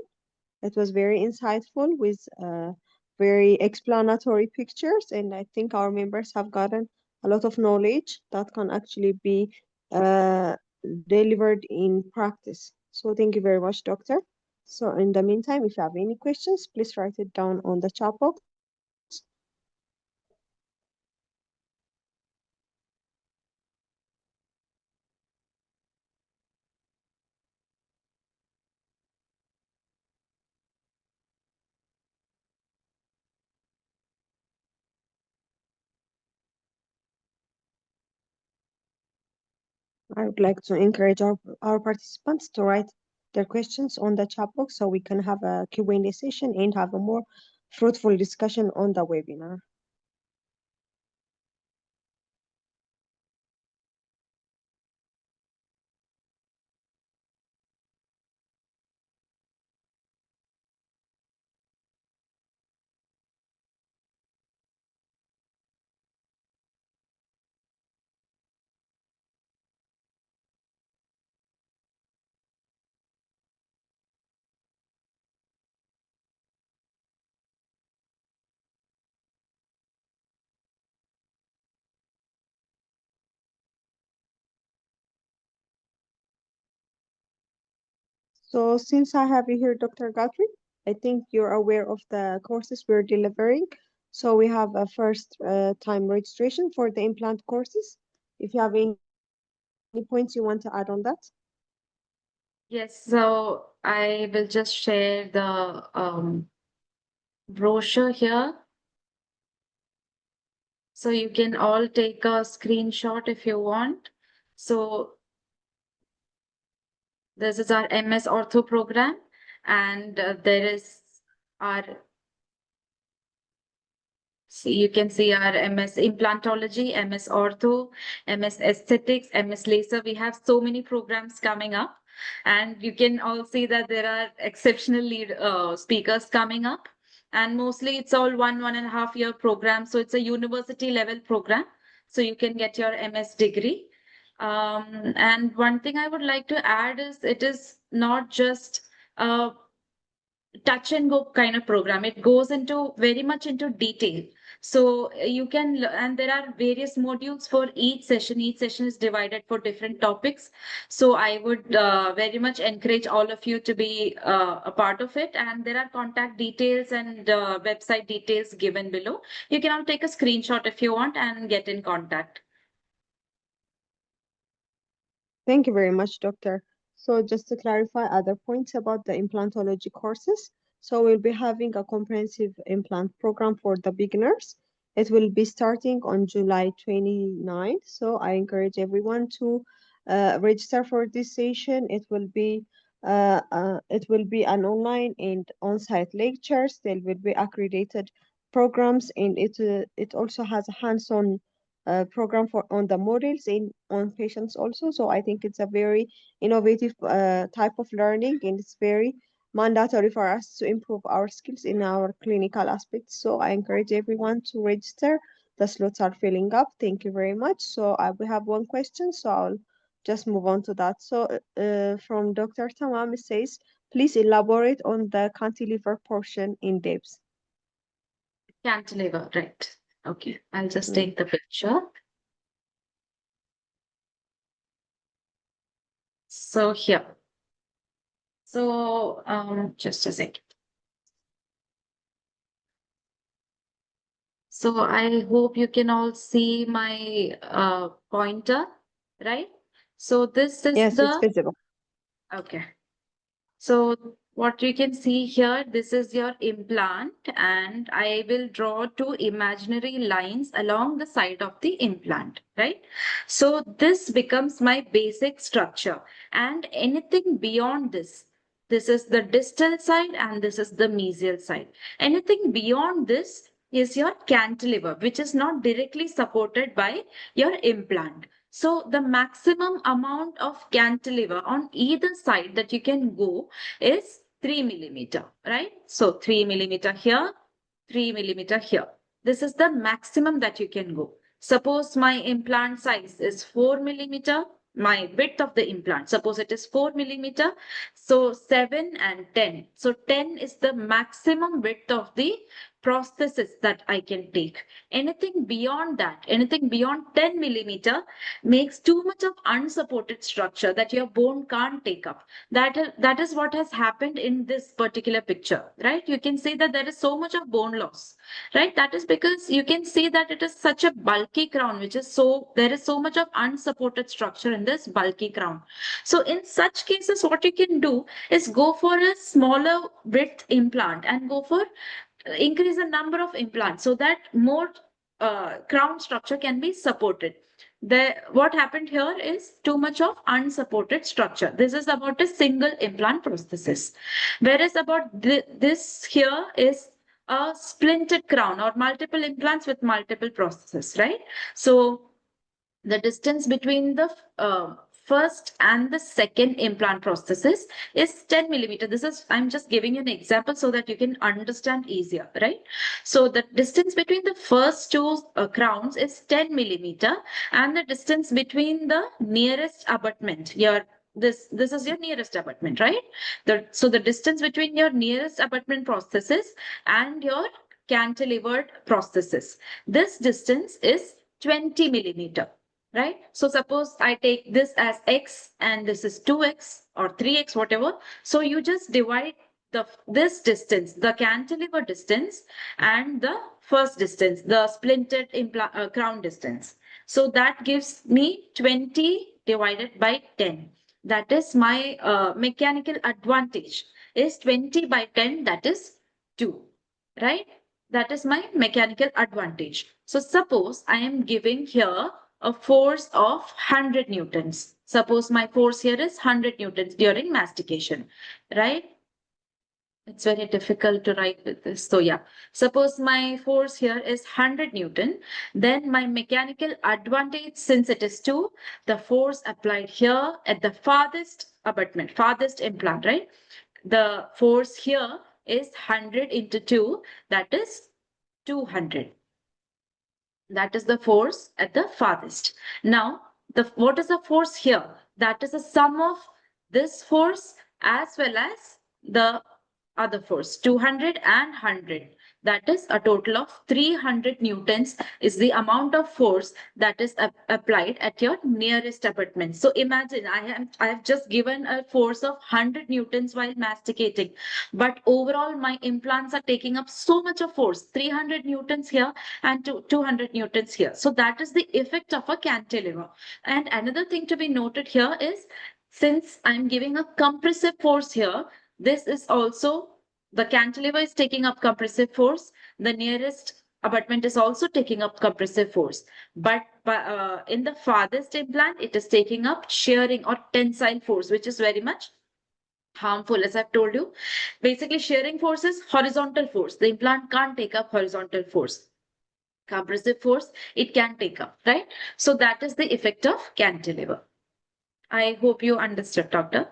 It was very insightful with very explanatory pictures, and I think our members have gotten a lot of knowledge that can actually be delivered in practice. So thank you very much, Doctor. So in the meantime, if you have any questions, please write it down on the chat box. I would like to encourage our participants to write their questions on the chat box so we can have a Q&A session and have a more fruitful discussion on the webinar. So since I have you here, Dr. Guthrie, I think you're aware of the courses we're delivering. So we have a first time registration for the implant courses. If you have any points you want to add on that. Yes, so I will just share the brochure here. So you can all take a screenshot if you want. So this is our MS Ortho program, and there is our, see, you can see our MS Implantology, MS Ortho, MS Aesthetics, MS Laser. We have so many programs coming up, and you can all see that there are exceptional lead speakers coming up, and mostly it's all 1.5 year program. So it's a university level program. So you can get your MS degree. And one thing I would like to add is it is not just a touch and go kind of program. It goes into very much into detail. So you can, and there are various modules for each session. Each session is divided for different topics. So I would very much encourage all of you to be a part of it. And there are contact details and website details given below. You can all take a screenshot if you want and get in contact. Thank you very much, Doctor. So just to clarify other points about the implantology courses, so we'll be having a comprehensive implant program for the beginners. It will be starting on July 29th. So I encourage everyone to register for this session. It will be an online and on-site lectures. There will be accredited programs, and it also has a hands-on program for on the models and on patients also. So I think it's a very innovative type of learning, and it's very mandatory for us to improve our skills in our clinical aspects. So I encourage everyone to register. The slots are filling up. Thank you very much. So we have one question, so I'll just move on to that. So from Dr. Tamam, it says, please elaborate on the cantilever portion in depth. Cantilever, right. Okay, I'll just Mm. take the picture. So here. So just a second. So I hope you can all see my pointer, right? So this is Yes, it's the, visible. okay. So what you can see here, this is your implant, and I will draw two imaginary lines along the side of the implant, right? So this becomes my basic structure, and anything beyond this is the distal side and this is the mesial side. Anything beyond this is your cantilever, which is not directly supported by your implant. So the maximum amount of cantilever on either side that you can go is 3 millimeter, right? So 3 millimeter here, 3 millimeter here. This is the maximum that you can go. Suppose my implant size is 4 millimeter, my width of the implant, suppose it is 4 millimeter, so 7 and 10. So 10 is the maximum width of the prosthesis that I can take. Anything beyond that, anything beyond 10 millimeter makes too much of unsupported structure that your bone can't take up. That is what has happened in this particular picture, right? You can see that there is so much of bone loss, right? That is because you can see that it is such a bulky crown, there is so much of unsupported structure in this bulky crown. So in such cases, what you can do is go for a smaller width implant and go for increase the number of implants so that more crown structure can be supported. What happened here is too much of unsupported structure. This is about a single implant prosthesis. Whereas about this here is a splinted crown or multiple implants with multiple prostheses, right? So the distance between the first and the second implant prosthesis is 10 millimeter. I'm just giving you an example so that you can understand easier, right? So the distance between the first two crowns is 10 millimeter, and the distance between the nearest abutment, this is your nearest abutment, right? So the distance between your nearest abutment prosthesis and your cantilevered prosthesis, this distance is 20 millimeter. Right? So suppose I take this as x and this is 2x or 3x, whatever. So you just divide this distance, the cantilever distance, and the first distance, the splinted crown distance. So that gives me 20 divided by 10. That is my mechanical advantage is 20 by 10, that is 2, right? That is my mechanical advantage. So suppose I am giving here a force of 100 newtons. Suppose my force here is 100 newtons during mastication, right? It's very difficult to write with this. So yeah, suppose my force here is 100 Newton, then my mechanical advantage, since it is 2, the force applied here at the farthest abutment, farthest implant, right? The force here is 100 into 2, that is 200. That is the force at the farthest. Now, what is the force here? That is the sum of this force as well as the other force, 200 and 100. That is a total of 300 newtons is the amount of force that is applied at your nearest abutment. So imagine I have just given a force of 100 newtons while masticating, but overall my implants are taking up so much of force, 300 newtons here and 200 newtons here. So that is the effect of a cantilever. And another thing to be noted here is, since I'm giving a compressive force here, this is also, the cantilever is taking up compressive force. The nearest abutment is also taking up compressive force. But in the farthest implant, it is taking up shearing or tensile force, which is very much harmful, as I've told you. Basically, shearing force is horizontal force. The implant can't take up horizontal force. Compressive force, it can take up, right? So that is the effect of cantilever. I hope you understood, doctor.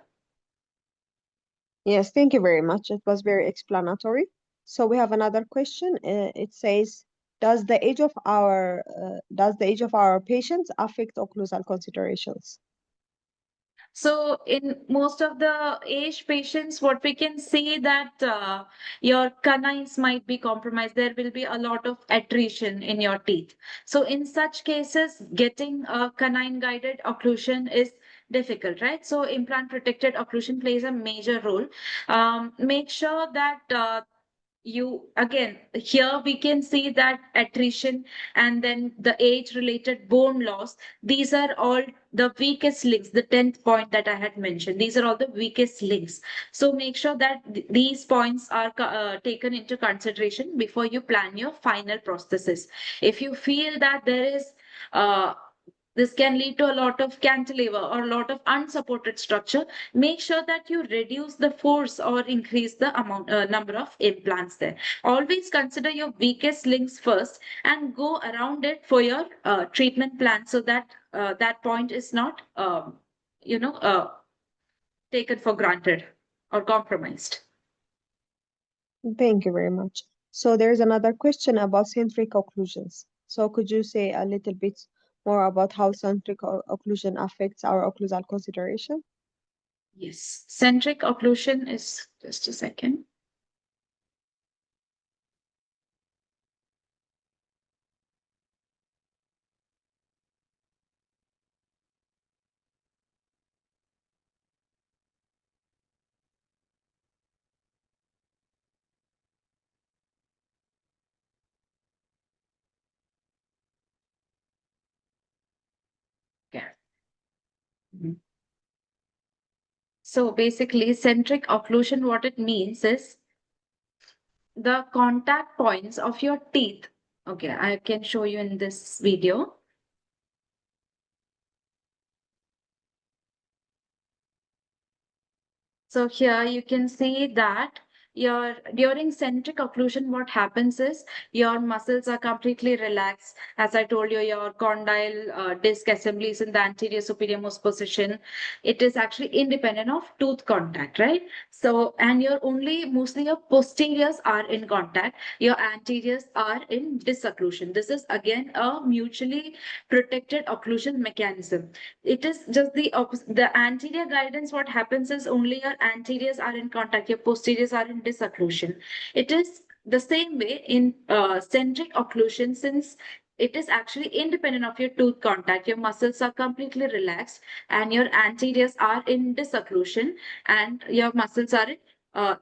Yes, thank you very much. It was very explanatory. So we have another question. It says, does the age of our patients affect occlusal considerations? So in most of the age patients, what we can see that your canines might be compromised. There will be a lot of attrition in your teeth. So in such cases, getting a canine guided occlusion is difficult, right? So implant protected occlusion plays a major role. Make sure that you, again, here we can see that attrition and then the age related bone loss, these are all the weakest links. The 10th point that I had mentioned, these are all the weakest links. So make sure that these points are taken into consideration before you plan your final prosthesis. If you feel that there is this can lead to a lot of cantilever or a lot of unsupported structure, make sure that you reduce the force or increase the amount number of implants there. Always consider your weakest links first and go around it for your treatment plan, so that that point is not you know uh, taken for granted or compromised. Thank you very much. So there's another question about centric occlusions. So could you say a little bit more about how centric occlusion affects our occlusal consideration? Yes, centric occlusion is, just a second. Yeah. Mhm. So basically, centric occlusion, what it means is the contact points of your teeth. Okay, I can show you in this video. So here you can see that your during centric occlusion, what happens is your muscles are completely relaxed. As I told you, your condyle disc assembly is in the anterior superior most position. It is actually independent of tooth contact, right? So, and your only mostly your posteriors are in contact. Your anteriors are in disocclusion. This is again a mutually protected occlusion mechanism. It is just the opposite. The anterior guidance, what happens is only your anteriors are in contact, your posteriors are in disocclusion. It is the same way in centric occlusion, since it is actually independent of your tooth contact. Your muscles are completely relaxed and your anteriors are in disocclusion and your muscles are in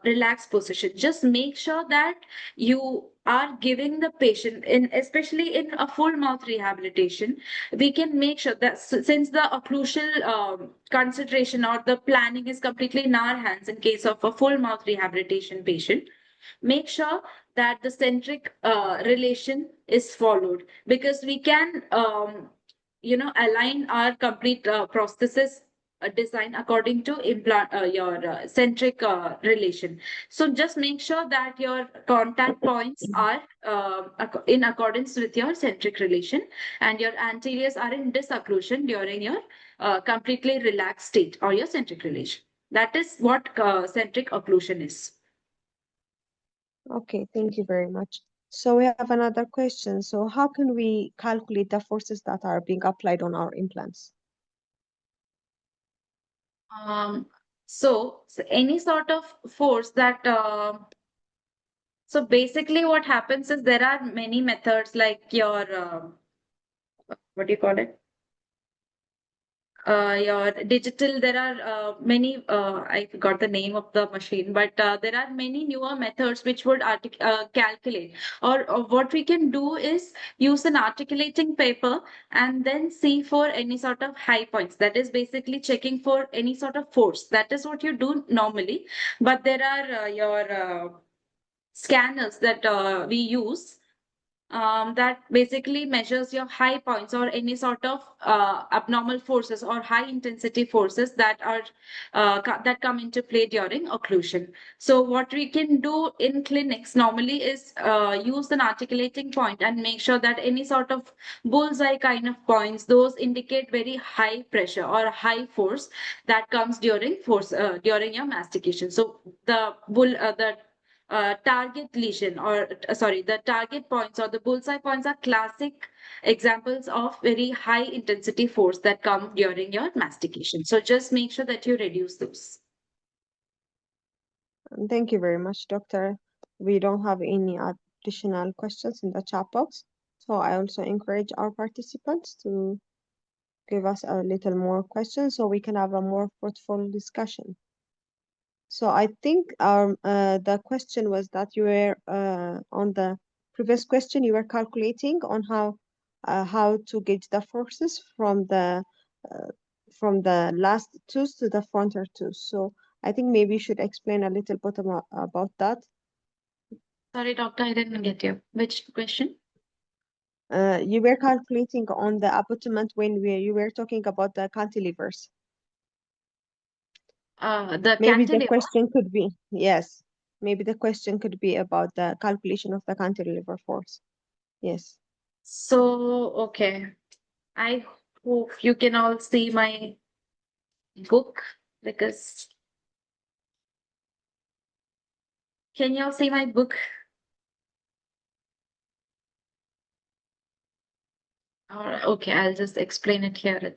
relaxed position. Just make sure that you are giving the patient, in especially in a full mouth rehabilitation, we can make sure that since the occlusal consideration or the planning is completely in our hands in case of a full mouth rehabilitation patient, make sure that the centric relation is followed, because we can align our complete prosthesis design according to implant your centric relation. So just make sure that your contact points are in accordance with your centric relation, and your anteriors are in disocclusion during your completely relaxed state or your centric relation. That is what centric occlusion is. Okay, thank you very much. So we have another question. So how can we calculate the forces that are being applied on our implants? Um, so any sort of force that So basically what happens is there are many methods like your, what do you call it? Your digital, there are many, I forgot the name of the machine, but there are many newer methods which would calculate. Or what we can do is use an articulating paper and then see for any sort of high points. That is basically checking for any sort of force. That is what you do normally. But there are your scanners that we use that basically measures your high points or any sort of abnormal forces or high intensity forces that are that come into play during occlusion. So what we can do in clinics normally is use an articulating point and make sure that any sort of bullseye kind of points, those indicate very high pressure or high force that comes during during your mastication. So the target lesion or sorry, the target points or the bullseye points are classic examples of very high intensity force that come during your mastication. So just make sure that you reduce those. Thank you very much, Doctor. We don't have any additional questions in the chat box, so I also encourage our participants to give us a little more questions so we can have a more fruitful discussion. So I think the question was that you were on the previous question, you were calculating on how to gauge the forces from the last tooth to the frontal tooth. So I think maybe you should explain a little bit about that. Sorry, doctor, I didn't get you. Which question? You were calculating on the abutment when you were talking about the cantilevers. The Maybe the cantilever. question could be, yes, maybe the question could be about the calculation of the cantilever force. Yes. So, okay. I hope you can all see my book because can you all see my book? Okay, I'll just explain it here.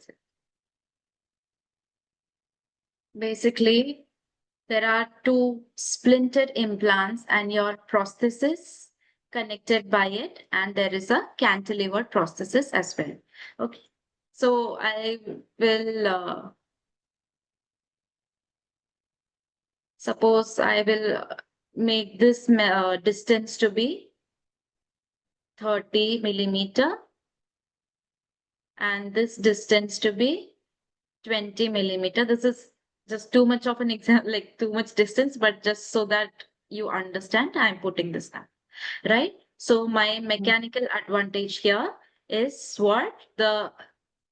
Basically, there are two splintered implants and your prosthesis connected by it, and there is a cantilever prosthesis as well. Okay, so I will suppose I will make this distance to be 30 millimeter and this distance to be 20 millimeter. This is just too much of an example, like too much distance, but just so that you understand, I'm putting this down, right? So my mechanical advantage here is what? The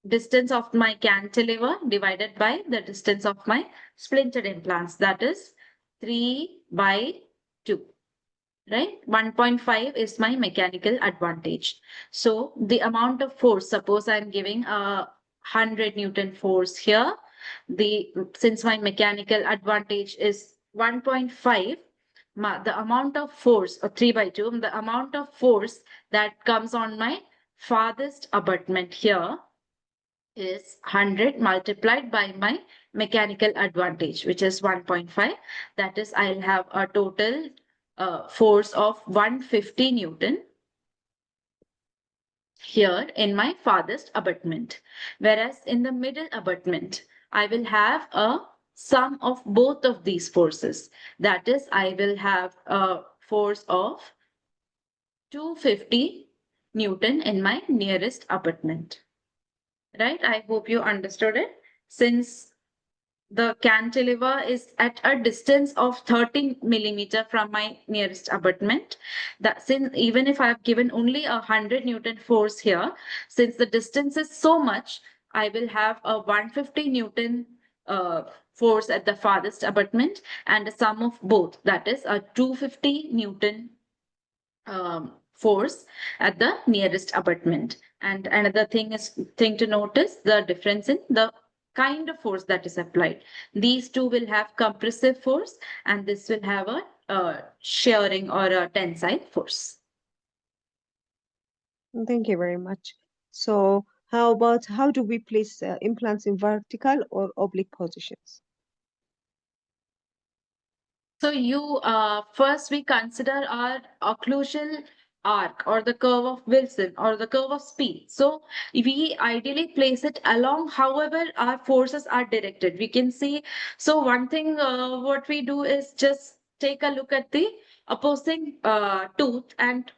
distance of my cantilever divided by the distance of my splintered implants. That is 3/2. Right? 1.5 is my mechanical advantage. So the amount of force, suppose I'm giving a 100 Newton force here. Since my mechanical advantage is 1.5, the amount of force, or 3/2, the amount of force that comes on my farthest abutment here is 100 multiplied by my mechanical advantage, which is 1.5. That is, I'll have a total force of 150 Newton here in my farthest abutment. Whereas in the middle abutment, I will have a sum of both of these forces. That is, I will have a force of 250 Newton in my nearest abutment. Right? I hope you understood it. Since the cantilever is at a distance of 30 millimeter from my nearest abutment, that since even if I have given only 100 Newton force here, since the distance is so much, I will have a 150 Newton force at the farthest abutment and a sum of both, that is a 250 Newton force at the nearest abutment. And another thing to notice the difference in the kind of force that is applied. These two will have compressive force and this will have a shearing or a tensile force. Thank you very much. So how do we place implants in vertical or oblique positions? So you first we consider our occlusal arc or the curve of Wilson or the curve of speed. So we ideally place it along however our forces are directed. We can see. So one thing what we do is just take a look at the opposing tooth and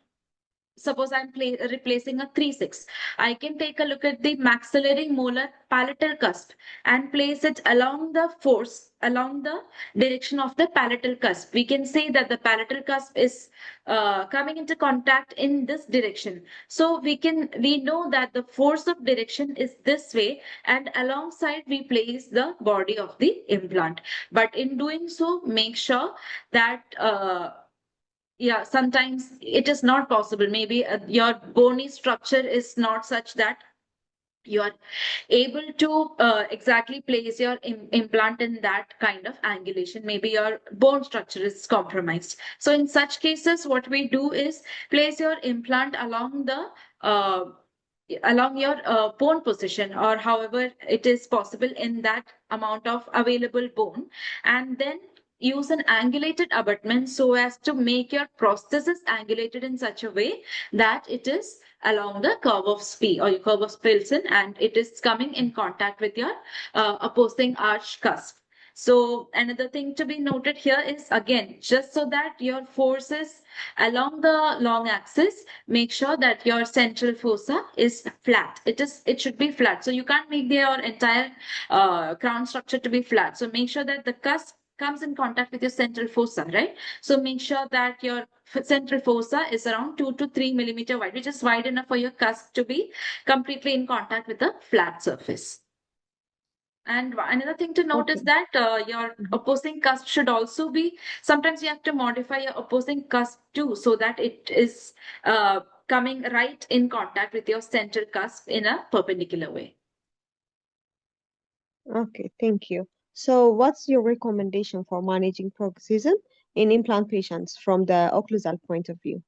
suppose I'm replacing a 3-6. I can take a look at the maxillary molar palatal cusp and place it along the force, along the direction of the palatal cusp. We can say that the palatal cusp is coming into contact in this direction. So we know that the force of direction is this way, and alongside we place the body of the implant. But in doing so, make sure that yeah, sometimes it is not possible. Maybe your bony structure is not such that you are able to exactly place your implant in that kind of angulation. Maybe your bone structure is compromised. So in such cases, what we do is place your implant uh, along your bone position, or however it is possible in that amount of available bone, and then use an angulated abutment so as to make your prosthesis angulated in such a way that it is along the curve of Spee or your curve of Spilson, and it is coming in contact with your opposing arch cusp. So another thing to be noted here is, again, just so that your forces along the long axis, make sure that your central fossa is flat. It should be flat. So you can't make your entire crown structure to be flat. So make sure that the cusp comes in contact with your central fossa, right? So make sure that your central fossa is around 2 to 3 millimeter wide, which is wide enough for your cusp to be completely in contact with the flat surface. And another thing to note is Okay. that your opposing cusp should also be, sometimes you have to modify your opposing cusp too, so that it is coming right in contact with your central cusp in a perpendicular way. Okay, thank you. So, what's your recommendation for managing bruxism in implant patients from the occlusal point of view?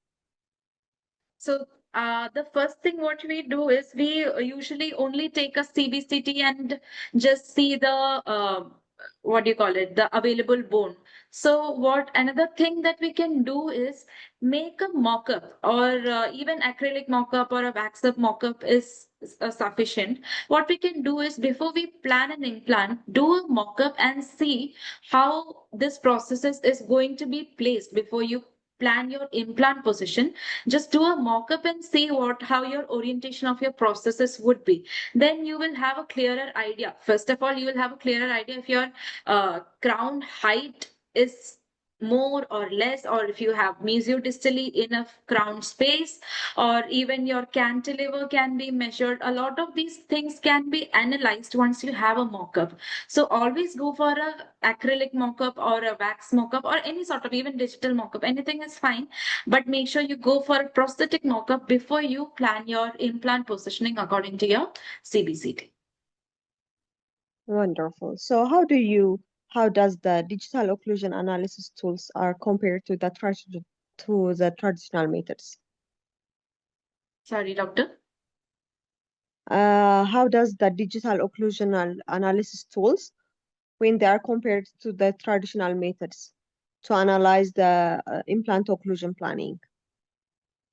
So the first thing what we do is we usually only take a CBCT and just see the what do you call it, the available bone. So what another thing that we can do is make a mock-up, or even acrylic mock-up or a wax-up mock-up is sufficient. What we can do is, before we plan an implant, do a mock-up and see how this process is going to be placed before you plan your implant position. Just do a mock-up and see how your orientation of your processes would be. Then you will have a clearer idea. First of all, you will have a clearer idea if your crown height is more or less, or if you have mesiodistally enough crown space, or even your cantilever can be measured. A lot of these things can be analyzed once you have a mock-up. So always go for a acrylic mock-up or a wax mock-up, or any sort of even digital mock-up. Anything is fine, but make sure you go for a prosthetic mock-up before you plan your implant positioning according to your CBCT. Wonderful. So, how does the digital occlusion analysis tools are compared to the traditional methods? Sorry, doctor. How does the digital occlusional analysis tools, when they are compared to the traditional methods to analyze the implant occlusion planning?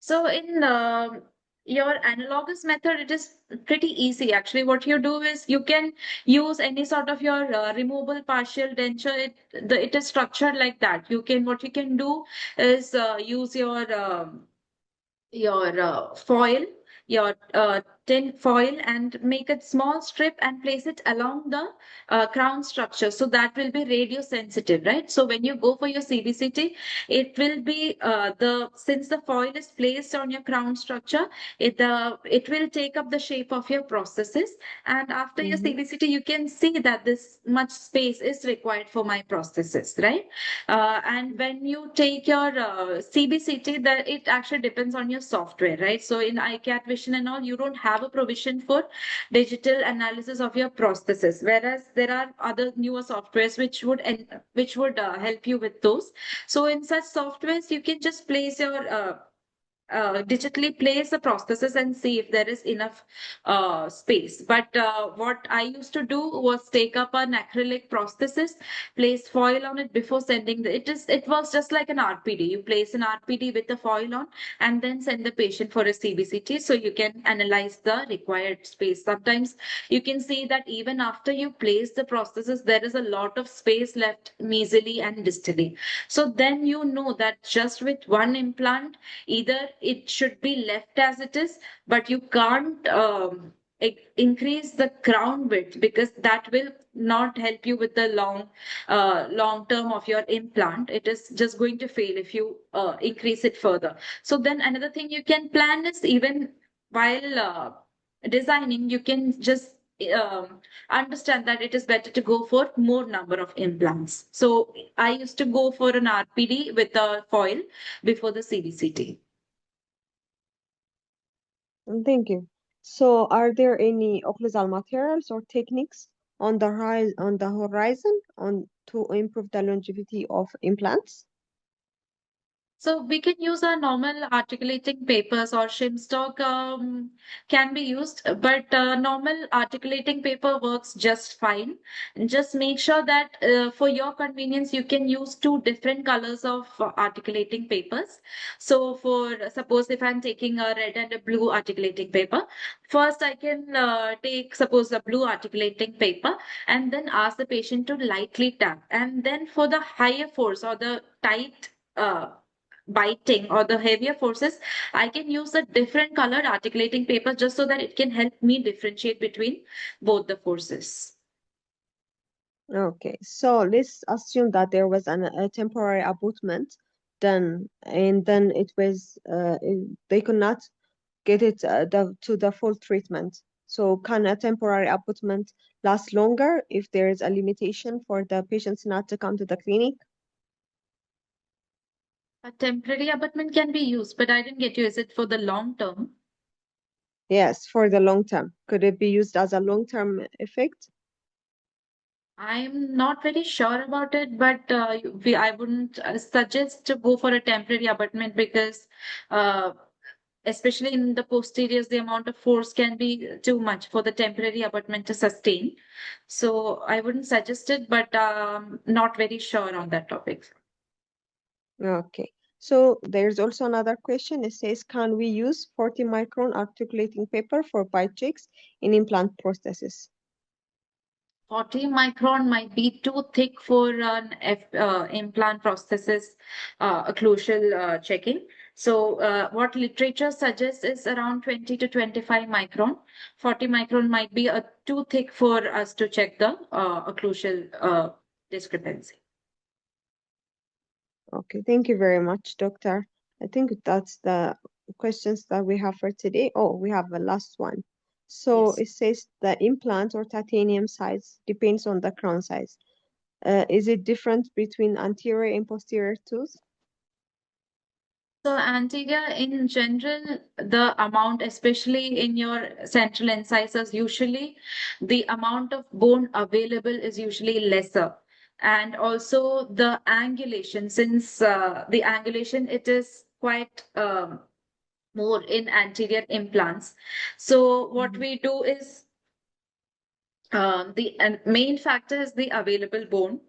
So in your analogous method, it is pretty easy. Actually, what you do is you can use any sort of your removable partial denture. It is structured like that. What you can do is use your foil, your tin foil, and make a small strip and place it along the crown structure. So that will be radio sensitive, right? So when you go for your CBCT, it will be since the foil is placed on your crown structure, it will take up the shape of your processes. And after your Mm-hmm. CBCT, you can see that this much space is required for my processes, right? And when you take your CBCT, that it actually depends on your software, right? So in iCat Vision and all, you don't have a provision for digital analysis of your prosthesis, whereas there are other newer softwares which would help you with those. So in such softwares, you can just place your digitally place the prosthesis and see if there is enough space. But what I used to do was take up an acrylic prosthesis, place foil on it before sending it was just like an RPD. You place an RPD with the foil on and then send the patient for a CBCT so you can analyze the required space. Sometimes you can see that even after you place the prosthesis, there is a lot of space left mesially and distally. So then you know that just with one implant, either it should be left as it is, but you can't increase the crown width because that will not help you with the long term of your implant. It is just going to fail if you increase it further. So then another thing you can plan is, even while designing, you can just understand that it is better to go for more number of implants. So I used to go for an RPD with a foil before the CBCT. Thank you. So, are there any occlusal materials or techniques on the horizon to improve the longevity of implants? So we can use our normal articulating papers, or shim stock can be used, but normal articulating paper works just fine. And just make sure that for your convenience, you can use two different colors of articulating papers. So for suppose if I'm taking a red and a blue articulating paper, first I can take suppose a blue articulating paper and then ask the patient to lightly tap. And then for the higher force or the tight biting or the heavier forces, I can use a different colored articulating paper just so that it can help me differentiate between both the forces. Okay, so let's assume that there was a temporary abutment done, and then they could not get it to the full treatment. So, can a temporary abutment last longer if there is a limitation for the patients not to come to the clinic? A temporary abutment can be used, but I didn't get you. Is it for the long term? Yes, for the long term. Could it be used as a long-term effect? I'm not very sure about it, but I wouldn't suggest to go for a temporary abutment because uh, especially in the posteriors, the amount of force can be too much for the temporary abutment to sustain. So I wouldn't suggest it, but not very sure on that topic. Okay. So there's also another question. It says, can we use 40 micron articulating paper for bite checks in implant prosthesis? 40 micron might be too thick for an implant prosthesis occlusal checking. So what literature suggests is around 20 to 25 micron. 40 micron might be too thick for us to check the occlusal discrepancy. Okay, thank you very much, Doctor. I think that's the questions that we have for today. Oh, we have a last one. So Yes. it says the implant or titanium size depends on the crown size. Is it different between anterior and posterior tooth? So anterior in general, the amount, especially in your central incisors, usually the amount of bone available is usually lesser. And also the angulation, since the angulation, it is quite more in anterior implants. So what we do is the main factor is the available bone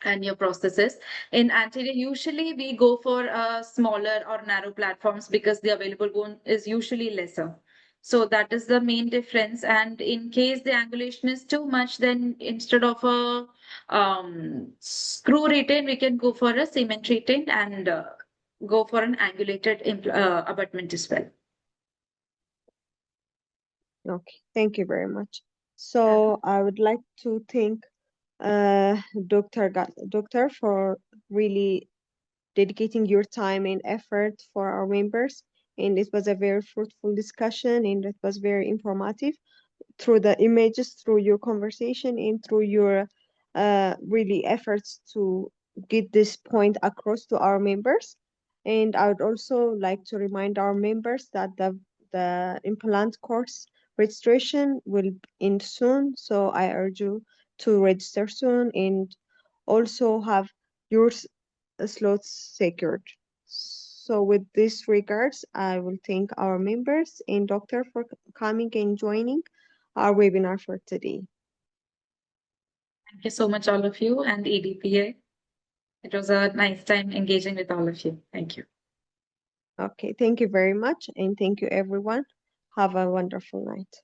and your prosthesis. In anterior, usually we go for smaller or narrow platforms because the available bone is usually lesser. So that is the main difference. And in case the angulation is too much, then instead of a screw retain, we can go for a cement retain and go for an angulated abutment as well. Okay, thank you very much. So I would like to thank Doctor for really dedicating your time and effort for our members. And it was a very fruitful discussion and it was very informative through the images, through your conversation, and through your really efforts to get this point across to our members. And I would also like to remind our members that the implant course registration will end soon. So I urge you to register soon and also have your slots secured. So with this regards, I will thank our members and doctor for coming and joining our webinar for today. Thank you so much, all of you, and EDPA. It was a nice time engaging with all of you. Thank you. Okay, thank you very much, and thank you everyone. Have a wonderful night.